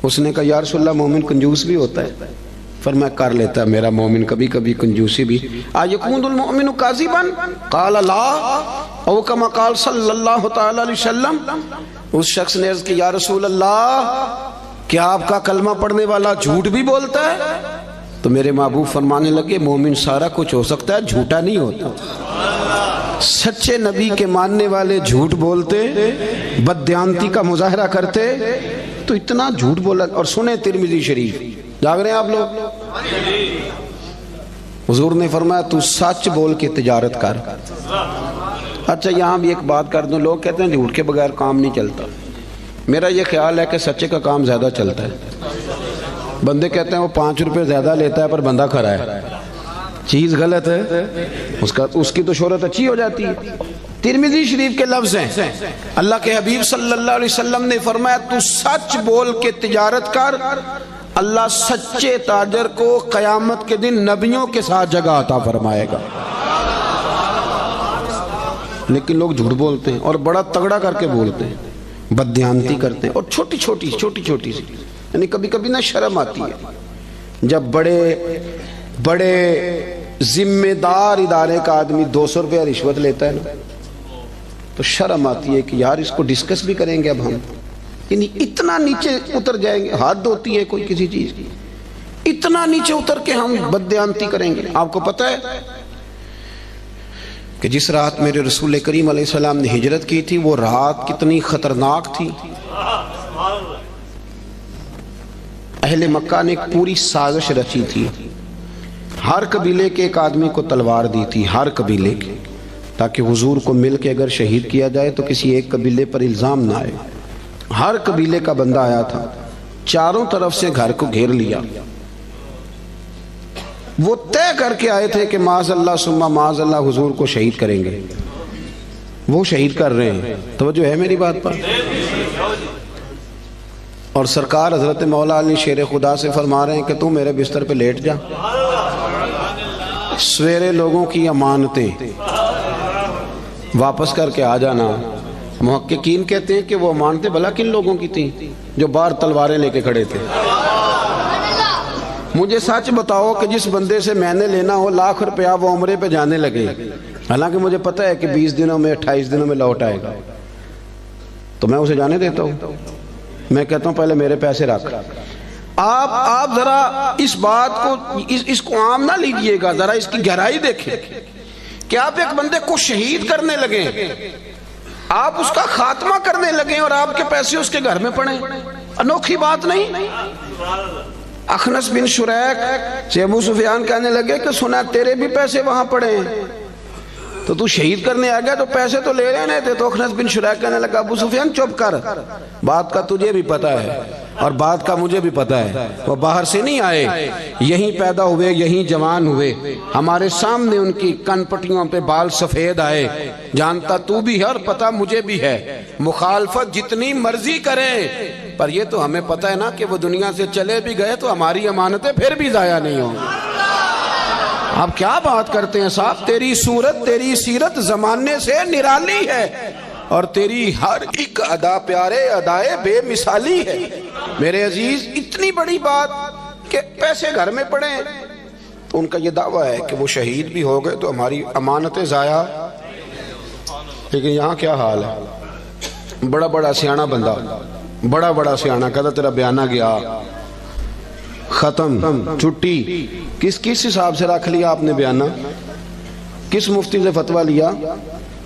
اس نے کہا یا رسول اللہ مومن کنجوس بھی ہوتا ہے؟ فرمایا کر لیتا ہے میرا مومن کبھی کبھی کنجوسی بھی۔ آیکون المؤمن کاذبا قال لا، او کما قال صلی اللہ تعالی علیہ وسلم۔ اس شخص نے عرض کی یا رسول اللہ کیا آپ کا کلمہ پڑھنے والا جھوٹ بھی بولتا ہے؟ تو میرے محبوب فرمانے لگے مومن سارا کچھ ہو سکتا ہے، جھوٹا نہیں ہوتا۔ سچے نبی کے ماننے والے جھوٹ بولتے، بددیانتی کا مظاہرہ کرتے، تو اتنا جھوٹ بولا۔ اور سنیں ترمذی شریف، جاگ رہے ہیں آپ لوگ؟ حضور نے فرمایا تو سچ بول کے تجارت کر۔ اچھا یہاں بھی ایک بات کر دوں، لوگ کہتے ہیں جھوٹ کے بغیر کام نہیں چلتا۔ میرا یہ خیال ہے کہ سچے کا کام زیادہ چلتا ہے۔ بندے کہتے ہیں وہ 5 روپے زیادہ لیتا ہے پر بندہ کھرا ہے، چیز غلط ہے، اس کی تو شہرت اچھی ہو جاتی ہے۔ ترمذی شریف کے لفظ ہیں، اللہ کے حبیب صلی اللہ علیہ وسلم نے فرمایا تو سچ بول کے تجارت کر، اللہ سچے تاجر کو قیامت کے دن نبیوں کے ساتھ جگہ عطا فرمائے گا۔ لیکن لوگ جھوٹ بولتے ہیں اور بڑا تگڑا کر کے بولتے ہیں، بددیانتی کرتے ہیں، اور چھوٹی چھوٹی سی، یعنی کبھی کبھی نا شرم آتی ہے جب بڑے ذمہ دار ادارے کا آدمی 200 روپیہ رشوت لیتا ہے نا، تو شرم آتی ہے کہ یار اس کو ڈسکس بھی کریں گے اب ہم، یعنی اتنا نیچے اتر جائیں گے، حد ہوتی ہے کوئی کسی چیز کی، اتنا نیچے اتر کے ہم بددیانتی کریں گے۔ آپ کو پتہ ہے کہ جس رات میرے رسول کریم علیہ السلام نے ہجرت کی تھی وہ رات کتنی خطرناک تھی؟ اہل مکہ نے ایک پوری سازش رچی تھی، ہر قبیلے کے ایک آدمی کو تلوار دی تھی، ہر قبیلے کے، تاکہ حضور کو مل کے اگر شہید کیا جائے تو کسی ایک قبیلے پر الزام نہ آئے۔ ہر قبیلے کا بندہ آیا تھا، چاروں طرف سے گھر کو گھیر لیا۔ وہ طے کر کے آئے تھے کہ معاذ اللہ ثم معاذ اللہ حضور کو شہید کریں گے، وہ شہید کر رہے ہیں۔ توجہ ہے میری بات پر؟ اور سرکار حضرت مولا علی شیر خدا سے فرما رہے ہیں کہ تو میرے بستر پہ لیٹ جا، سویرے لوگوں کی امانتیں واپس کر کے آ جانا۔ محققین کہتے ہیں کہ وہ امانتیں بھلا کن لوگوں کی تھیں؟ جو باہر تلواریں لے کے کھڑے تھے۔ مجھے سچ بتاؤ کہ جس بندے سے میں نے لینا ہو لاکھ روپیہ وہ عمرے پہ جانے لگے، حالانکہ مجھے پتہ ہے کہ 20 دنوں میں 28 دنوں میں لوٹ آئے گا، تو میں اسے جانے دیتا ہوں؟ میں کہتا ہوں پہلے میرے پیسے رکھ۔ آپ ذرا اس بات کو اس کو عام نہ لیجئے گا، ذرا اس کی گہرائی دیکھیں کہ آپ ایک بندے کو شہید کرنے لگیں، آپ اس کا خاتمہ کرنے لگیں اور آپ کے پیسے اس کے گھر میں پڑیں۔ انوکھی بات نہیں؟ اخنس بن شریک سے ابو سفیان کہنے لگے کہ سنا تیرے بھی پیسے وہاں پڑے ہیں، تو شہید کرنے آ گیا تو پیسے تو لے لینے تھے۔ تو اخنس بن شریک کہنے لگا ابو سفیان چپ کر، بات کا تجھے بھی پتہ ہے اور بات کا مجھے بھی پتہ ہے، وہ باہر سے نہیں آئے، یہیں پیدا ہوئے، یہیں جوان ہوئے، ہمارے سامنے ان کی کن پٹیوں پہ بال سفید آئے، جانتا تو بھی ہے اور پتہ مجھے بھی ہے، مخالفت جتنی مرضی کریں پر یہ تو ہمیں پتہ ہے نا کہ وہ دنیا سے چلے بھی گئے تو ہماری امانتیں پھر بھی ضائع نہیں ہوں گی۔ آپ کیا بات کرتے ہیں صاحب؟ تیری صورت تیری سیرت زمانے سے نرالی ہے اور تیری ہر ایک ادا پیارے ادائے بے مثالی ہے۔ میرے عزیز، اتنی بڑی بات کہ پیسے گھر میں پڑے، تو ان کا یہ دعویٰ ہے کہ وہ شہید بھی ہو گئے تو ہماری امانتیں ضائع۔ لیکن یہاں کیا حال ہے؟ بڑا سیاںہ بندہ، بڑا سیاںہ کہتا تیرا بیانہ گیا، ختم، چھٹی۔ کس حساب سے رکھ لیا آپ نے بیانہ؟ کس مفتی سے فتویٰ لیا؟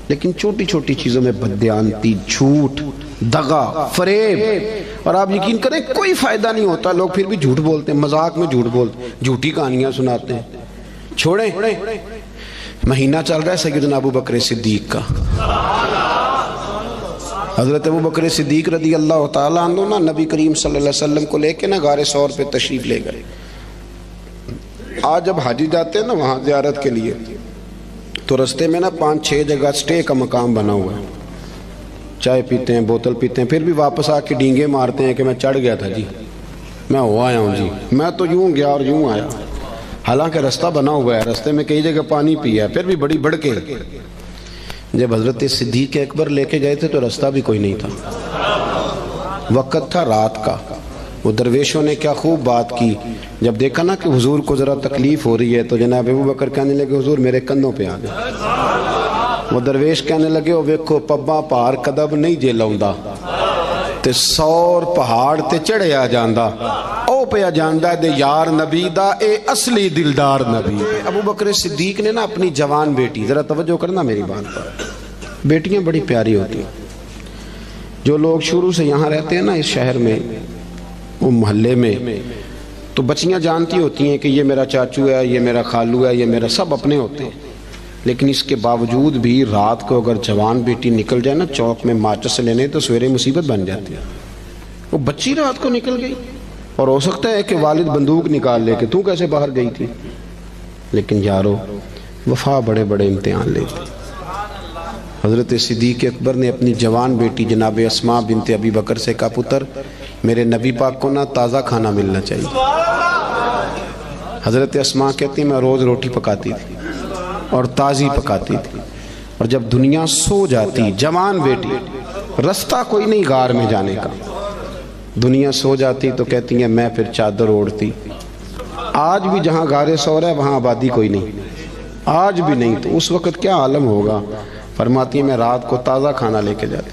لیکن چھوٹی چھوٹی چیزوں میں بددیانتی، جھوٹ، دغا، فریب، اور آپ یقین کریں کوئی فائدہ نہیں ہوتا، لوگ پھر بھی جھوٹ بولتے ہیں، مذاق میں جھوٹ بولتے ہیں، جھوٹی کہانیاں سناتے ہیں۔ چھوڑیں، مہینہ چل رہا ہے سیدنا ابو بکر صدیق کا۔ حضرت ابو بکر صدیق رضی اللہ تعالیٰ عنہ نا نبی کریم صلی اللہ علیہ وسلم کو لے کے نا غار ثور پہ تشریف لے گئے۔ آج جب حاجی جاتے ہیں نا وہاں زیارت کے لیے تو رستے میں نا 5-6 جگہ سٹے کا مقام بنا ہوا ہے، چائے پیتے ہیں، بوتل پیتے ہیں، پھر بھی واپس آ کے ڈینگے مارتے ہیں کہ میں چڑھ گیا تھا جی، میں ہو آیا ہوں جی، میں تو یوں گیا اور یوں آیا، حالانکہ رستہ بنا ہوا ہے، رستے میں کئی جگہ پانی پیا ہے، پھر بھی بڑی بڑھ کے۔ جب حضرت صدیق اکبر لے کے گئے تھے تو رستہ بھی کوئی نہیں تھا، وقت تھا رات کا۔ وہ درویشوں نے کیا خوب بات کی، جب دیکھا نا کہ حضور کو ذرا تکلیف ہو رہی ہے تو جناب ابو بکر کہنے لگے حضور میرے کندھوں پہ آ گئے۔ وہ درویش کہنے لگے او ویکھو پبا پار کدب نہیں جے لاؤندا تے 100 پہاڑ تے چڑھیا جاندا، او پیا جاندا دے یار نبی دا اے اصلی دلدار نبی۔ ابو بکر صدیق نے نا اپنی جوان بیٹی، ذرا توجہ کرنا میری بات پر، بیٹیاں بڑی پیاری ہوتی ہیں۔ جو لوگ شروع سے یہاں رہتے ہیں نا اس شہر میں، وہ محلے میں، تو بچیاں جانتی ہوتی ہیں کہ یہ میرا چاچو ہے، یہ میرا خالو ہے، یہ میرا، سب اپنے ہوتے ہیں، لیکن اس کے باوجود بھی رات کو اگر جوان بیٹی نکل جائے نا چوک میں ماچس لینے تو سویرے مصیبت بن جاتی ہے۔ وہ بچی رات کو نکل گئی اور ہو سکتا ہے کہ والد بندوق نکال لے کہ تو کیسے باہر گئی تھی، لیکن یارو وفا بڑے امتحان لیتی۔ حضرت صدیق اکبر نے اپنی جوان بیٹی جناب اسماء بنت ابی بکر سے کہا پتر میرے نبی پاک کو نا تازہ کھانا ملنا چاہیے۔ حضرت اسماء کہتی میں روز روٹی پکاتی تھی اور تازی پکاتی تھی، اور جب دنیا سو جاتی، جوان بیٹی، رستہ کوئی نہیں غار میں جانے کا، دنیا سو جاتی تو کہتی ہیں میں پھر چادر اوڑھتی۔ آج بھی جہاں غار ثور ہے وہاں آبادی کوئی نہیں، آج بھی نہیں، تو اس وقت کیا عالم ہوگا؟ فرماتی ہیں میں رات کو تازہ کھانا لے کے جاتی۔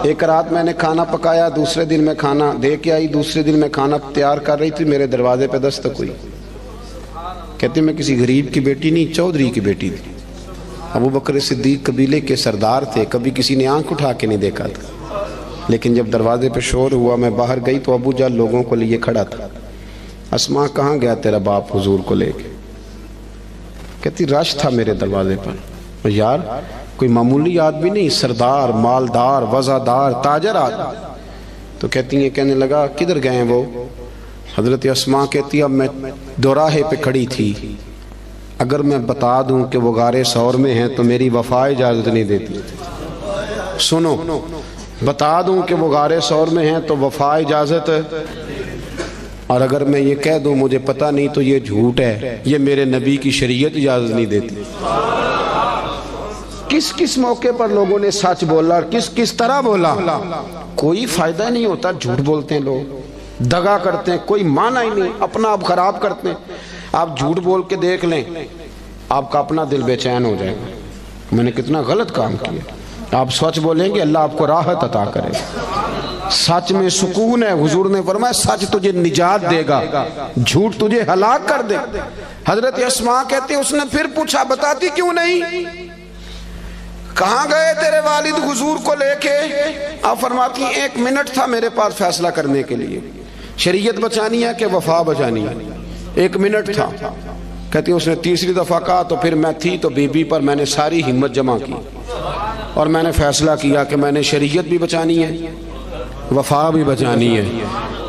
ایک رات میں نے کھانا پکایا، دوسرے دن میں کھانا دے کے آئی، دوسرے دن میں کھانا تیار کر رہی تھی، میرے دروازے پہ دستک ہوئی، کہتی میں کسی غریب کی بیٹی نہیں، چودھری کی بیٹی تھی۔ ابو بکر صدیق قبیلے کے سردار تھے، کبھی کسی نے آنکھ اٹھا کے نہیں دیکھا تھا، لیکن جب دروازے پہ شور ہوا میں باہر گئی تو ابو جہل لوگوں کو لیے کھڑا تھا. اسماء کہاں گیا تیرا باپ حضور کو لے کے؟ کہتی رش تھا میرے دروازے پر. یار کوئی معمولی آدمی نہیں، سردار، مالدار، وزادار، تاجر آدمی. تو کہتی ہیں، کہنے لگا کدھر گئے ہیں وہ؟ حضرت اسماء کہتی اب میں دوراہے پہ کھڑی تھی، اگر میں بتا دوں کہ وہ غار ثور میں ہیں تو میری وفا اجازت نہیں دیتی. سنو، بتا دوں کہ وہ غار ثور میں ہیں تو وفا اجازت، اور اگر میں یہ کہہ دوں مجھے پتہ نہیں تو یہ جھوٹ ہے، یہ میرے نبی کی شریعت اجازت نہیں دیتی. کس کس موقع پر لوگوں نے سچ بولا اور کس کس طرح بولا. کوئی فائدہ نہیں ہوتا، جھوٹ بولتے ہیں لوگ، دغا کرتے ہیں، کوئی معنی ہی نہیں، اپنا آپ خراب کرتے ہیں. آپ جھوٹ بول کے دیکھ لیں، آپ کا اپنا دل بے چین ہو جائے گا، میں نے کتنا غلط کام کیا. آپ سچ بولیں گے اللہ آپ کو راحت عطا کرے. سچ میں سکون ہے. حضور نے فرمایا سچ تجھے نجات دے گا، جھوٹ تجھے ہلاک کر دے. حضرت اسماء کہتی اس نے پھر پوچھا بتاتی کیوں نہیں؟ کہاں گئے تیرے والد حضور کو لے کے؟ آپ فرماتی ہیں 1 منٹ تھا میرے پاس فیصلہ کرنے کے لیے، شریعت بچانی ہے کہ وفا بچانی ہے. 1 منٹ تھا. کہتی اس نے تیسری دفعہ کہا تو پھر میں تھی تو بی بی پر میں نے ساری ہمت جمع کی اور میں نے فیصلہ کیا کہ میں نے شریعت بھی بچانی ہے، وفا بھی بچانی ہے.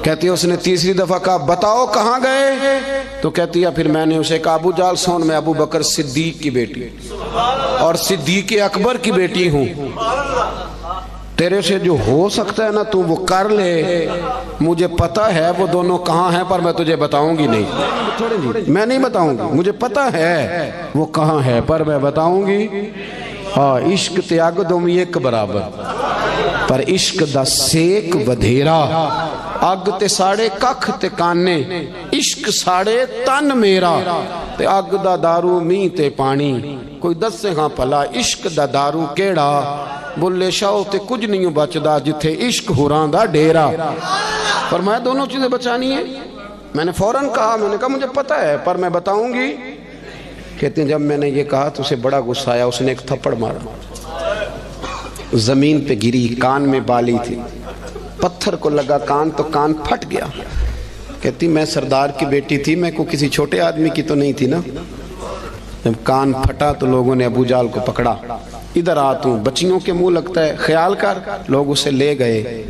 کہتی اس نے تیسری دفعہ کہا بتاؤ کہاں گئے؟ تو کہتی ہے پھر میں نے اسے کہا ابو جہل سن، میں ابو بکر صدیق کی بیٹی اور صدیق اکبر کی بیٹی ہوں، تیرے سے جو ہو سکتا ہے نا تو وہ کر لے. مجھے پتا ہے وہ دونوں کہاں ہیں پر میں تجھے بتاؤں گی نہیں، میں نہیں بتاؤں گی. مجھے پتا ہے وہ کہاں ہے پر میں بتاؤں گی. ہاں عشق تے اگ دوویں ایک برابر، پر عشق دا سیک ودھیرا. اگ تے ساڑے ککھ تے کانے، عشق ساڑے تن میرا. تے اگ دا دارو می تے پانی، کوئی دسے ہاں پلا عشق دا دارو کیڑا. بلے شاہ تے کچھ نہیں بچدا جتھے عشق ہوراں دا ڈیرا. فرمایا دونوں چیزیں بچانی ہیں. میں نے فوراً کہا، میں نے کہا مجھے پتا ہے پر میں بتاؤں گی. کہتے ہیں جب میں نے یہ کہا تو اسے بڑا غصہ آیا، اس نے ایک تھپڑ مارا، زمین پہ گری، کان میں بالی تھی، پتھر کو لگا کان تو کان پھٹ گیا. کہتی میں سردار کی بیٹی تھی، میں کو کسی چھوٹے آدمی کی تو نہیں تھی نا. جب کان پھٹا تو لوگوں نے ابو جہل کو پکڑا، ادھر آ تو بچیوں کے منہ لگتا ہے، خیال کر. لوگ اسے لے گئے.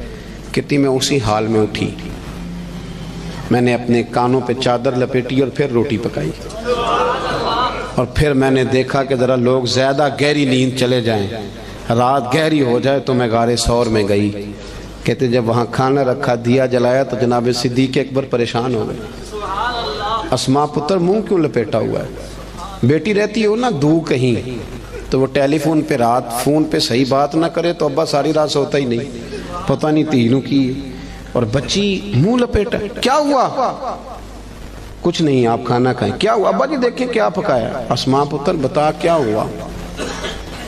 کہتی میں اسی حال میں اٹھی، میں نے اپنے کانوں پہ چادر لپیٹی اور پھر روٹی پکائی، اور پھر میں نے دیکھا کہ ذرا لوگ زیادہ گہری نیند چلے جائیں، رات گہری ہو جائے تو میں غار ثور میں گئی. کہتے جب وہاں کھانا رکھا، دیا جلایا تو جناب صدیق اکبر پریشان ہو گئے. اسماء پتر منہ کیوں لپیٹا ہوا ہے؟ بیٹی رہتی ہو نا دو کہیں تو وہ ٹیلی فون پہ رات فون پہ صحیح بات نہ کرے تو ابا ساری رات سوتا ہی نہیں، پتہ نہیں تینوں کی. اور بچی منہ لپیٹا، کیا ہوا؟ کچھ نہیں آپ کھانا کھائیں. کیا ہوا ابا جی؟ دیکھیں کیا پکایا. اسماء پتر بتا کیا ہوا.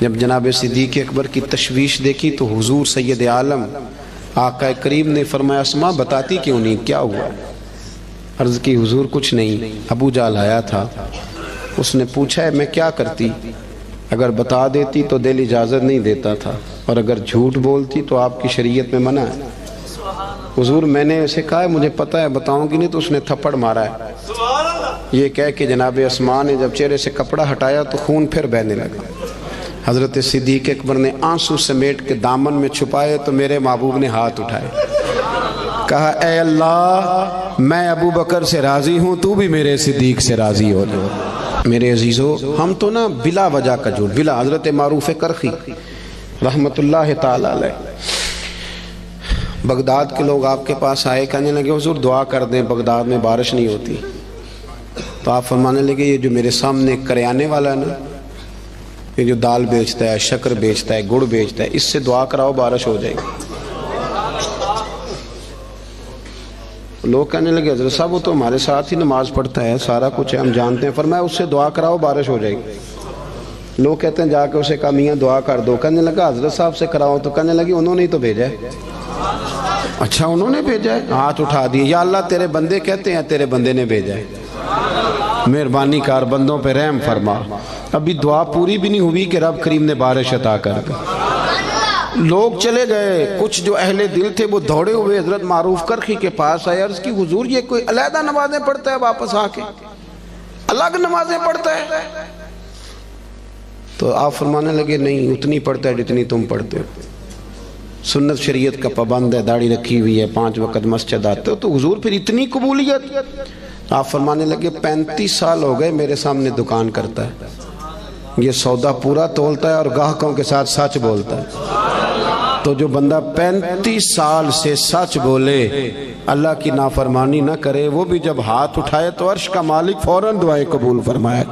جب جناب صدیق اکبر کی تشویش دیکھی تو حضور سید عالم آقا کریم نے فرمایا اسماء بتاتی کیوں نہیں، کیا ہوا؟ عرض کی حضور کچھ نہیں، ابو جہل آیا تھا، اس نے پوچھا ہے میں کیا کرتی. اگر بتا دیتی تو دل اجازت نہیں دیتا تھا، اور اگر جھوٹ بولتی تو آپ کی شریعت میں منع ہے. حضور میں نے اسے کہا ہے مجھے پتہ ہے بتاؤں گی نہیں، تو اس نے تھپڑ مارا ہے. یہ کہہ کے جناب اسماء نے جب چہرے سے کپڑا ہٹایا تو خون پھر بہنے لگا. حضرت صدیق اکبر نے آنسو سمیٹ کے دامن میں چھپائے تو میرے محبوب نے ہاتھ اٹھائے، کہا اے اللہ میں ابو بکر سے راضی ہوں، تو بھی میرے صدیق سے راضی ہو جاؤ. میرے عزیزو ہم تو نا بلا وجہ کا جھوٹ، بلا. حضرت معروف کرخی رحمت اللہ تعالی علیہ، بغداد کے لوگ آپ کے پاس آئے، کہنے لگے حضور دعا کر دیں بغداد میں بارش نہیں ہوتی. تو آپ فرمانے لگے یہ جو میرے سامنے کریانے والا ہے نا، یہ جو دال بیچتا ہے، شکر بیچتا ہے، گڑ بیچتا ہے، اس سے دعا کراؤ بارش ہو جائے گی. لوگ کہنے لگے حضرت صاحب وہ تو ہمارے ساتھ ہی نماز پڑھتا ہے، سارا کچھ ہے، ہم جانتے ہیں. فرمایا اس سے دعا کراؤ بارش ہو جائے گی. لوگ کہتے ہیں جا کے اسے کہا میاں دعا کر دو. کہنے لگا حضرت صاحب سے کراؤ. تو کہنے لگی انہوں نے ہی تو بھیجا ہے. اچھا انہوں نے بھیجا ہے؟ ہاتھ اٹھا دیے، یا اللہ تیرے بندے کہتے ہیں تیرے بندے نے بھیجا ہے، مہربانی کار بندوں پہ رحم فرما. ابھی دعا پوری بھی نہیں ہوئی کہ رب کریم نے بارش عطا کر دی. لوگ چلے گئے، کچھ جو اہل دل تھے وہ دوڑے ہوئے حضرت معروف کرخی کے پاس آئے، عرض کی حضور یہ کوئی علیحدہ نمازیں پڑھتا ہے واپس آ کے، الگ نمازیں پڑھتا ہے؟ تو آپ فرمانے لگے نہیں، اتنی پڑھتا ہے جتنی تم پڑھتے ہو، سنت شریعت کا پابند ہے، داڑھی رکھی ہوئی ہے، 5 وقت مسجد آتے ہو، تو حضور پھر اتنی قبولیت؟ آپ فرمانے لگے 35 سال ہو گئے میرے سامنے دکان کرتا ہے، یہ سودا پورا تولتا ہے اور گاہکوں کے ساتھ سچ بولتا ہے۔ تو جو بندہ 35 سال سے سچ بولے، اللہ کی نافرمانی نہ کرے، وہ بھی جب ہاتھ اٹھائے تو عرش کا مالک فوراً دعائیں قبول فرمائے۔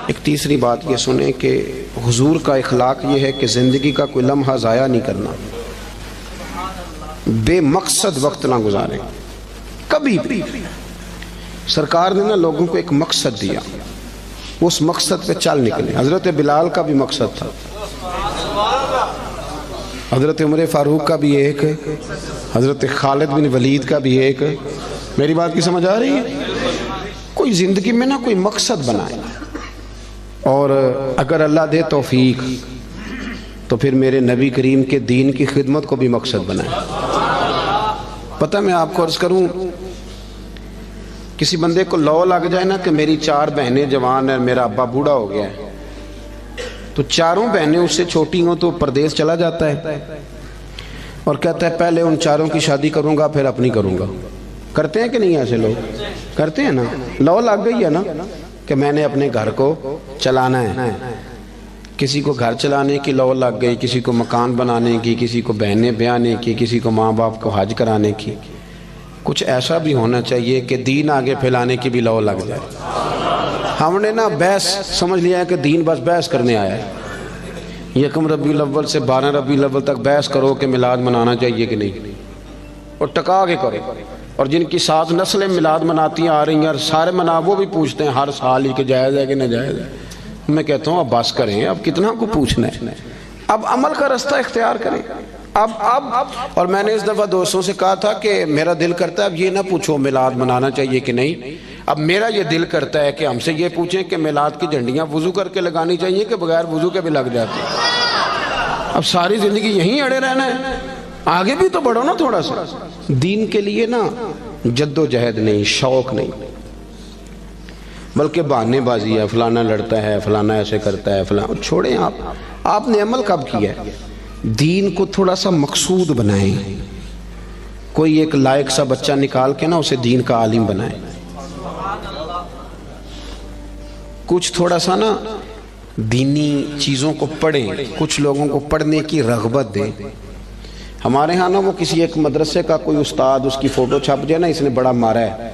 ایک تیسری بات یہ سنیں کہ حضور کا اخلاق یہ ہے کہ زندگی کا کوئی لمحہ ضائع نہیں کرنا، بے مقصد وقت نہ گزاریں کبھی بھی۔ سرکار نے نا لوگوں کو ایک مقصد دیا، اس مقصد پہ چل نکلے۔ حضرت بلال کا بھی مقصد تھا، حضرت عمر فاروق کا بھی ایک، حضرت خالد بن ولید کا بھی ایک۔ میری بات کی سمجھ آ رہی ہے؟ کوئی زندگی میں نا کوئی مقصد بنائے، اور اگر اللہ دے توفیق تو پھر میرے نبی کریم کے دین کی خدمت کو بھی مقصد بنائے۔ پتہ میں آپ کو عرض کروں، کسی بندے کو لو لگ جائے نا کہ میری 4 بہنیں جوان ہیں، میرا ابا بوڑھا ہو گیا ہے، تو 4 بہنیں اس سے چھوٹی ہوں تو پردیس چلا جاتا ہے اور کہتا ہے پہلے ان 4 کی شادی کروں گا پھر اپنی کروں گا۔ کرتے ہیں کہ نہیں ایسے لوگ؟ کرتے ہیں نا۔ لو لگ گئی ہے نا کہ میں نے اپنے گھر کو چلانا ہے۔ کسی کو گھر چلانے کی لو لگ گئی، کسی کو مکان بنانے کی، کسی کو بہنیں بیانے کی، کسی کو ماں باپ کو حج کرانے کی۔ کچھ ایسا بھی ہونا چاہیے کہ دین آگے پھیلانے کی بھی لو لگ جائے۔ ہم نے نا بحث سمجھ لیا ہے کہ دین بس بحث کرنے آیا ہے۔ 1 ربیع الاول سے 12 ربیع الاول تک بحث کرو کہ میلاد منانا چاہیے کہ نہیں، اور ٹکا کے کرو۔ اور جن کی 7 نسلیں میلاد مناتی آ رہی ہیں اور سارے منا، وہ بھی پوچھتے ہیں ہر سال ہی کہ جائز ہے کہ ناجائز ہے۔ میں کہتا ہوں اب بس کریں، اب کتنا کو پوچھنا ہے، اب عمل کا رستہ اختیار کریں۔ اب اور میں نے اس دفعہ دوستوں سے کہا تھا کہ میرا دل کرتا ہے اب یہ نہ پوچھو میلاد منانا چاہیے کہ نہیں، اب میرا یہ دل کرتا ہے کہ ہم سے یہ پوچھیں کہ میلاد کی جھنڈیاں وضو کر کے لگانی چاہیے کہ بغیر وضو کے بھی لگ جاتی ہیں۔ اب ساری زندگی یہیں اڑے رہنا ہے؟ آگے بھی تو بڑھو نا تھوڑا سا۔ دین کے لیے نا جد و جہد نہیں، شوق نہیں، بلکہ بہانے بازی ہے، فلانا لڑتا ہے، فلانا ایسے کرتا ہے، فلانا۔ چھوڑیں آپ نے عمل کب کیا ہے؟ دین کو تھوڑا سا مقصود بنائیں، کوئی ایک لائق سا بچہ نکال کے نا اسے دین کا عالم بنائیں، کچھ تھوڑا سا نا دینی چیزوں کو پڑھیں، کچھ لوگوں کو پڑھنے کی رغبت دیں۔ ہمارے ہاں نا وہ کسی ایک مدرسے کا کوئی استاد، اس کی فوٹو چھپ جائے نا اس نے بڑا مارا ہے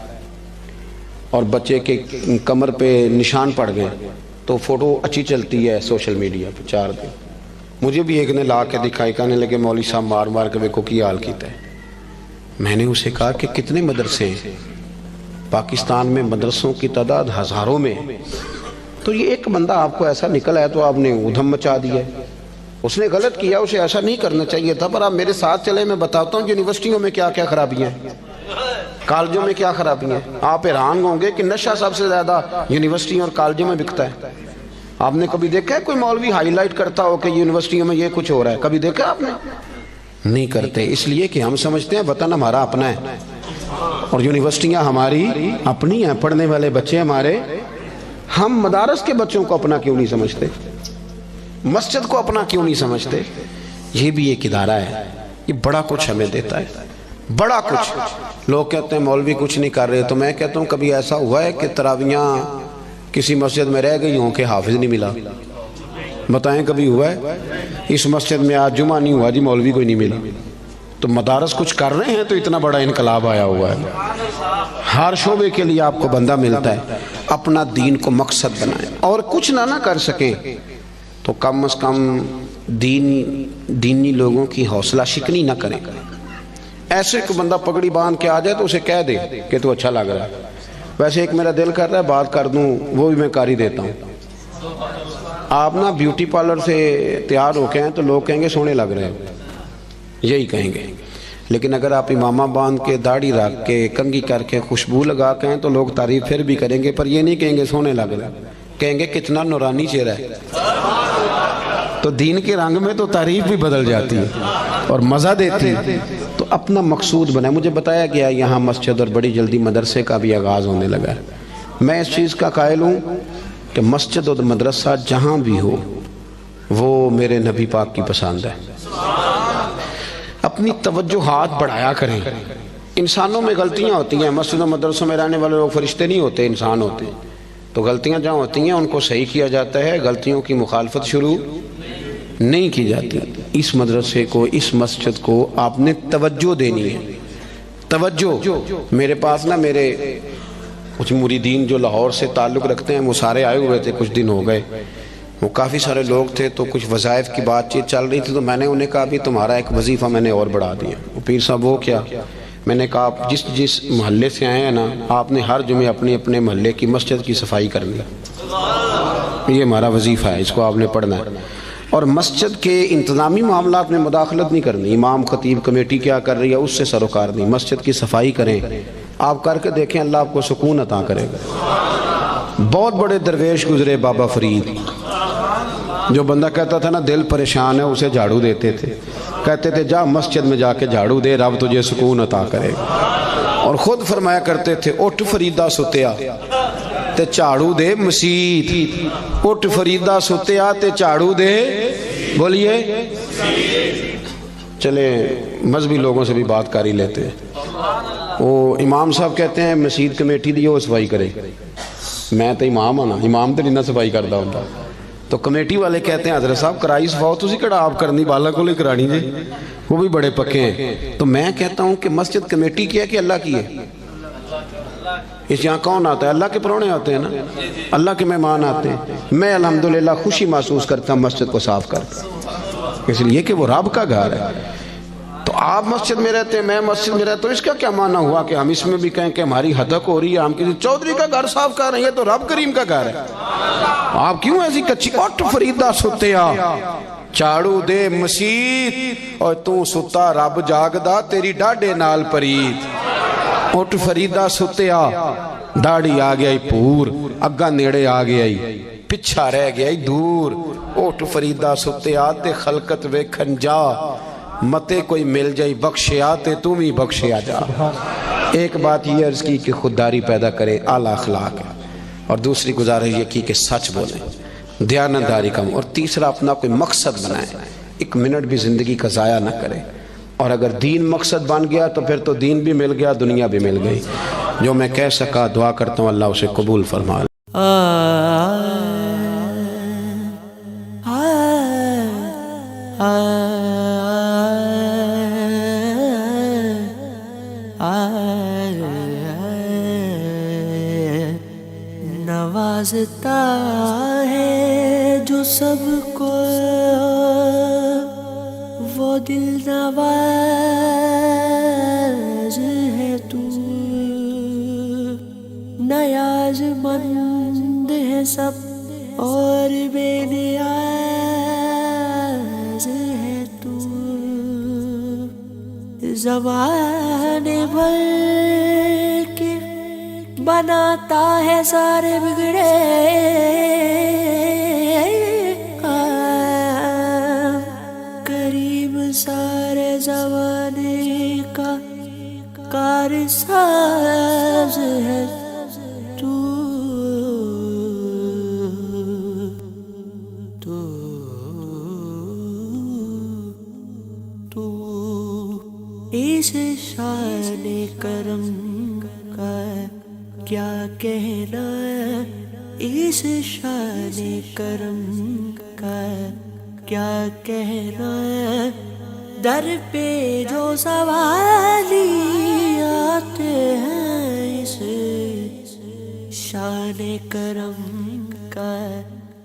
اور بچے کے کمر پہ نشان پڑ گئے تو فوٹو اچھی چلتی ہے سوشل میڈیا پہ 4 دن۔ مجھے بھی ایک نے لا کے دکھائی، کہنے لگے مولوی صاحب مار مار کے ویکھو کی حال کیتا ہے۔ میں نے اسے کہا کہ کتنے مدرسے ہیں پاکستان میں؟ مدرسوں کی تعداد ہزاروں میں، تو یہ ایک بندہ آپ کو ایسا نکل ہے تو آپ نے ادھم مچا دیا ہے۔ اس نے غلط کیا، اسے ایسا نہیں کرنا چاہیے تھا، پر آپ میرے ساتھ چلے، میں بتاتا ہوں یونیورسٹیوں میں کیا کیا خرابیاں ہیں، کالجوں میں کیا خرابیاں ہیں۔ آپ حیران ہوں گے کہ نشہ سب سے زیادہ یونیورسٹیوں اور کالجوں میں بکتا ہے۔ آپ نے کبھی دیکھا ہے کوئی مولوی ہائی لائٹ کرتا ہو کہ یونیورسٹیوں میں یہ کچھ ہو رہا ہے؟ کبھی دیکھا آپ نے؟ نہیں کرتے، اس لیے کہ ہم سمجھتے ہیں وطن ہمارا اپنا ہے اور یونیورسٹیاں ہماری اپنی ہیں، پڑھنے والے بچے ہمارے۔ ہم مدارس کے بچوں کو اپنا کیوں نہیں سمجھتے؟ مسجد کو اپنا کیوں نہیں سمجھتے؟ یہ بھی ایک ادارہ ہے، یہ بڑا کچھ ہمیں دیتا ہے، بڑا کچھ۔ لوگ کہتے ہیں مولوی کچھ نہیں کر رہے، تو میں کہتا ہوں کبھی ایسا ہوا ہے کہ تراویحاں کسی مسجد میں رہ گئی ہوں کہ حافظ نہیں ملا؟ بتائیں کبھی ہوا ہے؟ اس مسجد میں آج جمعہ نہیں ہوا جی، مولوی کوئی نہیں ملا۔ تو مدارس کچھ کر رہے ہیں تو اتنا بڑا انقلاب آیا ہوا ہے۔ ہر شعبے کے لیے آپ کو بندہ ملتا ہے۔ اپنا دین کو مقصد بنائیں، اور کچھ نہ کر سکیں تو کم از کم دینی لوگوں کی حوصلہ شکنی نہ کریں۔ ایسے کوئی بندہ پگڑی باندھ کے آ جائے تو اسے کہہ دے کہ تو اچھا لگ رہا ہے۔ ویسے ایک میرا دل کر رہا ہے بات کر دوں، وہ بھی میں کر ہی دیتا ہوں۔ آپ نا بیوٹی پارلر سے تیار ہو کے ہیں تو لوگ کہیں گے سونے لگ رہے ہیں، یہی کہیں گے۔ لیکن اگر آپ امامہ باندھ کے، داڑھی رکھ کے، کنگھی کر کے، خوشبو لگا کے ہیں تو لوگ تعریف پھر بھی کریں گے، پر یہ نہیں کہیں گے سونے لگ رہے، کہیں گے کتنا نورانی چہرہ ہے۔ تو دین کے رنگ میں تو تعریف بھی بدل جاتی ہے اور مزہ دیتی ہے. تو اپنا مقصود بنائے. مجھے بتایا گیا یہاں مسجد اور بڑی جلدی مدرسے کا بھی آغاز ہونے لگا ہے. میں اس چیز کا قائل ہوں کہ مسجد اور مدرسہ جہاں بھی ہو وہ میرے نبی پاک کی پسند ہے. اپنی توجہات بڑھایا کریں. انسانوں میں غلطیاں ہوتی ہیں. مسجد و مدرسوں میں رہنے والے لوگ فرشتے نہیں ہوتے، انسان ہوتے ہیں. تو غلطیاں جہاں ہوتی ہیں ان کو صحیح کیا جاتا ہے، غلطیوں کی مخالفت شروع نہیں کی جاتی. اس مدرسے کو، اس مسجد کو آپ نے توجہ دینی ہے. توجہ. میرے پاس نا میرے کچھ مریدین جو لاہور سے تعلق رکھتے ہیں وہ سارے آئے ہوئے تھے، کچھ دن ہو گئے. وہ کافی سارے لوگ تھے تو کچھ وظائف کی بات چیت چل رہی تھی. تو میں نے انہیں کہا بھی تمہارا ایک وظیفہ میں نے اور بڑھا دیا. وہ پیر صاحب وہ کیا؟ میں نے کہا آپ جس محلے سے آئے ہیں نا، آپ نے ہر جمعے اپنے محلے کی مسجد کی صفائی کرنی ہے. یہ ہمارا وظیفہ ہے، اس کو آپ نے پڑھنا ہے. اور مسجد کے انتظامی معاملات میں مداخلت نہیں کرنی. امام خطیب کمیٹی کیا کر رہی ہے اس سے سروکار نہیں. مسجد کی صفائی کریں. آپ کر کے دیکھیں، اللہ آپ کو سکون عطا کرے گا. بہت بڑے درویش گزرے، بابا فرید. جو بندہ کہتا تھا نا دل پریشان ہے، اسے جھاڑو دیتے تھے. کہتے تھے جا مسجد میں جا کے جھاڑو دے، رب تجھے سکون عطا کرے گا. اور خود فرمایا کرتے تھے اٹھ فریدہ ستیا تے جھاڑو دے مسیت. اٹھ فریدہ ستیا تے جھاڑو دے. بولیے. چلے مذہبی لوگوں سے بھی بات کر ہی لیتے ہیں. وہ امام صاحب کہتے ہیں مسجد کمیٹی دی وہ صفائی کرے. میں تو امام ہوں نا، امام تو نہیں نہ صفائی کرتا ہوں. تو کمیٹی والے کہتے ہیں حضرت صاحب کرائی صفاؤ تسی کڑا آپ کرنی بالا کو لے کرانی جی. وہ بھی بڑے پکے ہیں. تو میں کہتا ہوں کہ مسجد کمیٹی کی ہے کہ اللہ کی ہے؟ اس یہاں کون آتا ہے؟ اللہ کے پرونے آتے ہیں نا، اللہ کے مہمان آتے ہیں. میں الحمدللہ خوشی محسوس کرتا ہوں مسجد کو صاف کرتا، اس لیے کہ وہ رب کا گھر ہے. تو آپ مسجد میں رہتے ہیں، میں مسجد میں رہتا ہوں. اس کا کیا معنی ہوا کہ ہم اس میں بھی کہیں کہ ہماری حدق ہو رہی ہے، ہم کسی چودھری کا گھر صاف کر رہے ہیں؟ تو رب کریم کا گھر ہے. آپ کیوں ایسی کچی؟ اٹھ فریدہ ستیا جھاڑو دے مسیت، اور تو ستا رب جاگدا تیری ڈاڈے نال پریت. اٹھ فریدہ ستیا، داڑھی آ گیا پور، اگا نیڑے آ گیا پچھا رہ گیا دور. اٹھ فریدہ ستیا تے خلقت ویکھن جا، متے کوئی مل جائی بخشیا تے تم ہی بخشیا جا. ایک بات یہ عرض کی کہ خودداری پیدا کرے، اعلیٰ اخلاق ہے. اور دوسری گزارش یہ کی کہ سچ بولیں، دیانتداری کم. اور تیسرا اپنا کوئی مقصد بنائیں، ایک منٹ بھی زندگی کا ضائع نہ کرے. اور اگر دین مقصد بن گیا تو پھر تو دین بھی مل گیا، دنیا بھی مل گئی. جو میں کہہ سکا دعا کرتا ہوں اللہ اسے قبول فرما. نوازتا ہے جو سب کو وہ دل نواز ہے تو. نیاز مند ہے سب اور بے نیاز ہے تو. زمانے بھر کے بناتا ہے سارے بگڑے، کریم سارے زمانے کا کارساز ہے تو. اس شان کرم کا کیا کہنا، اس شان کرم کا کیا کہنا. در پہ جو سوالی آتے ہیں، اس شان کرم کا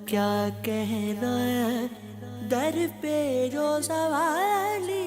کیا کہنا. در پہ جو سوالی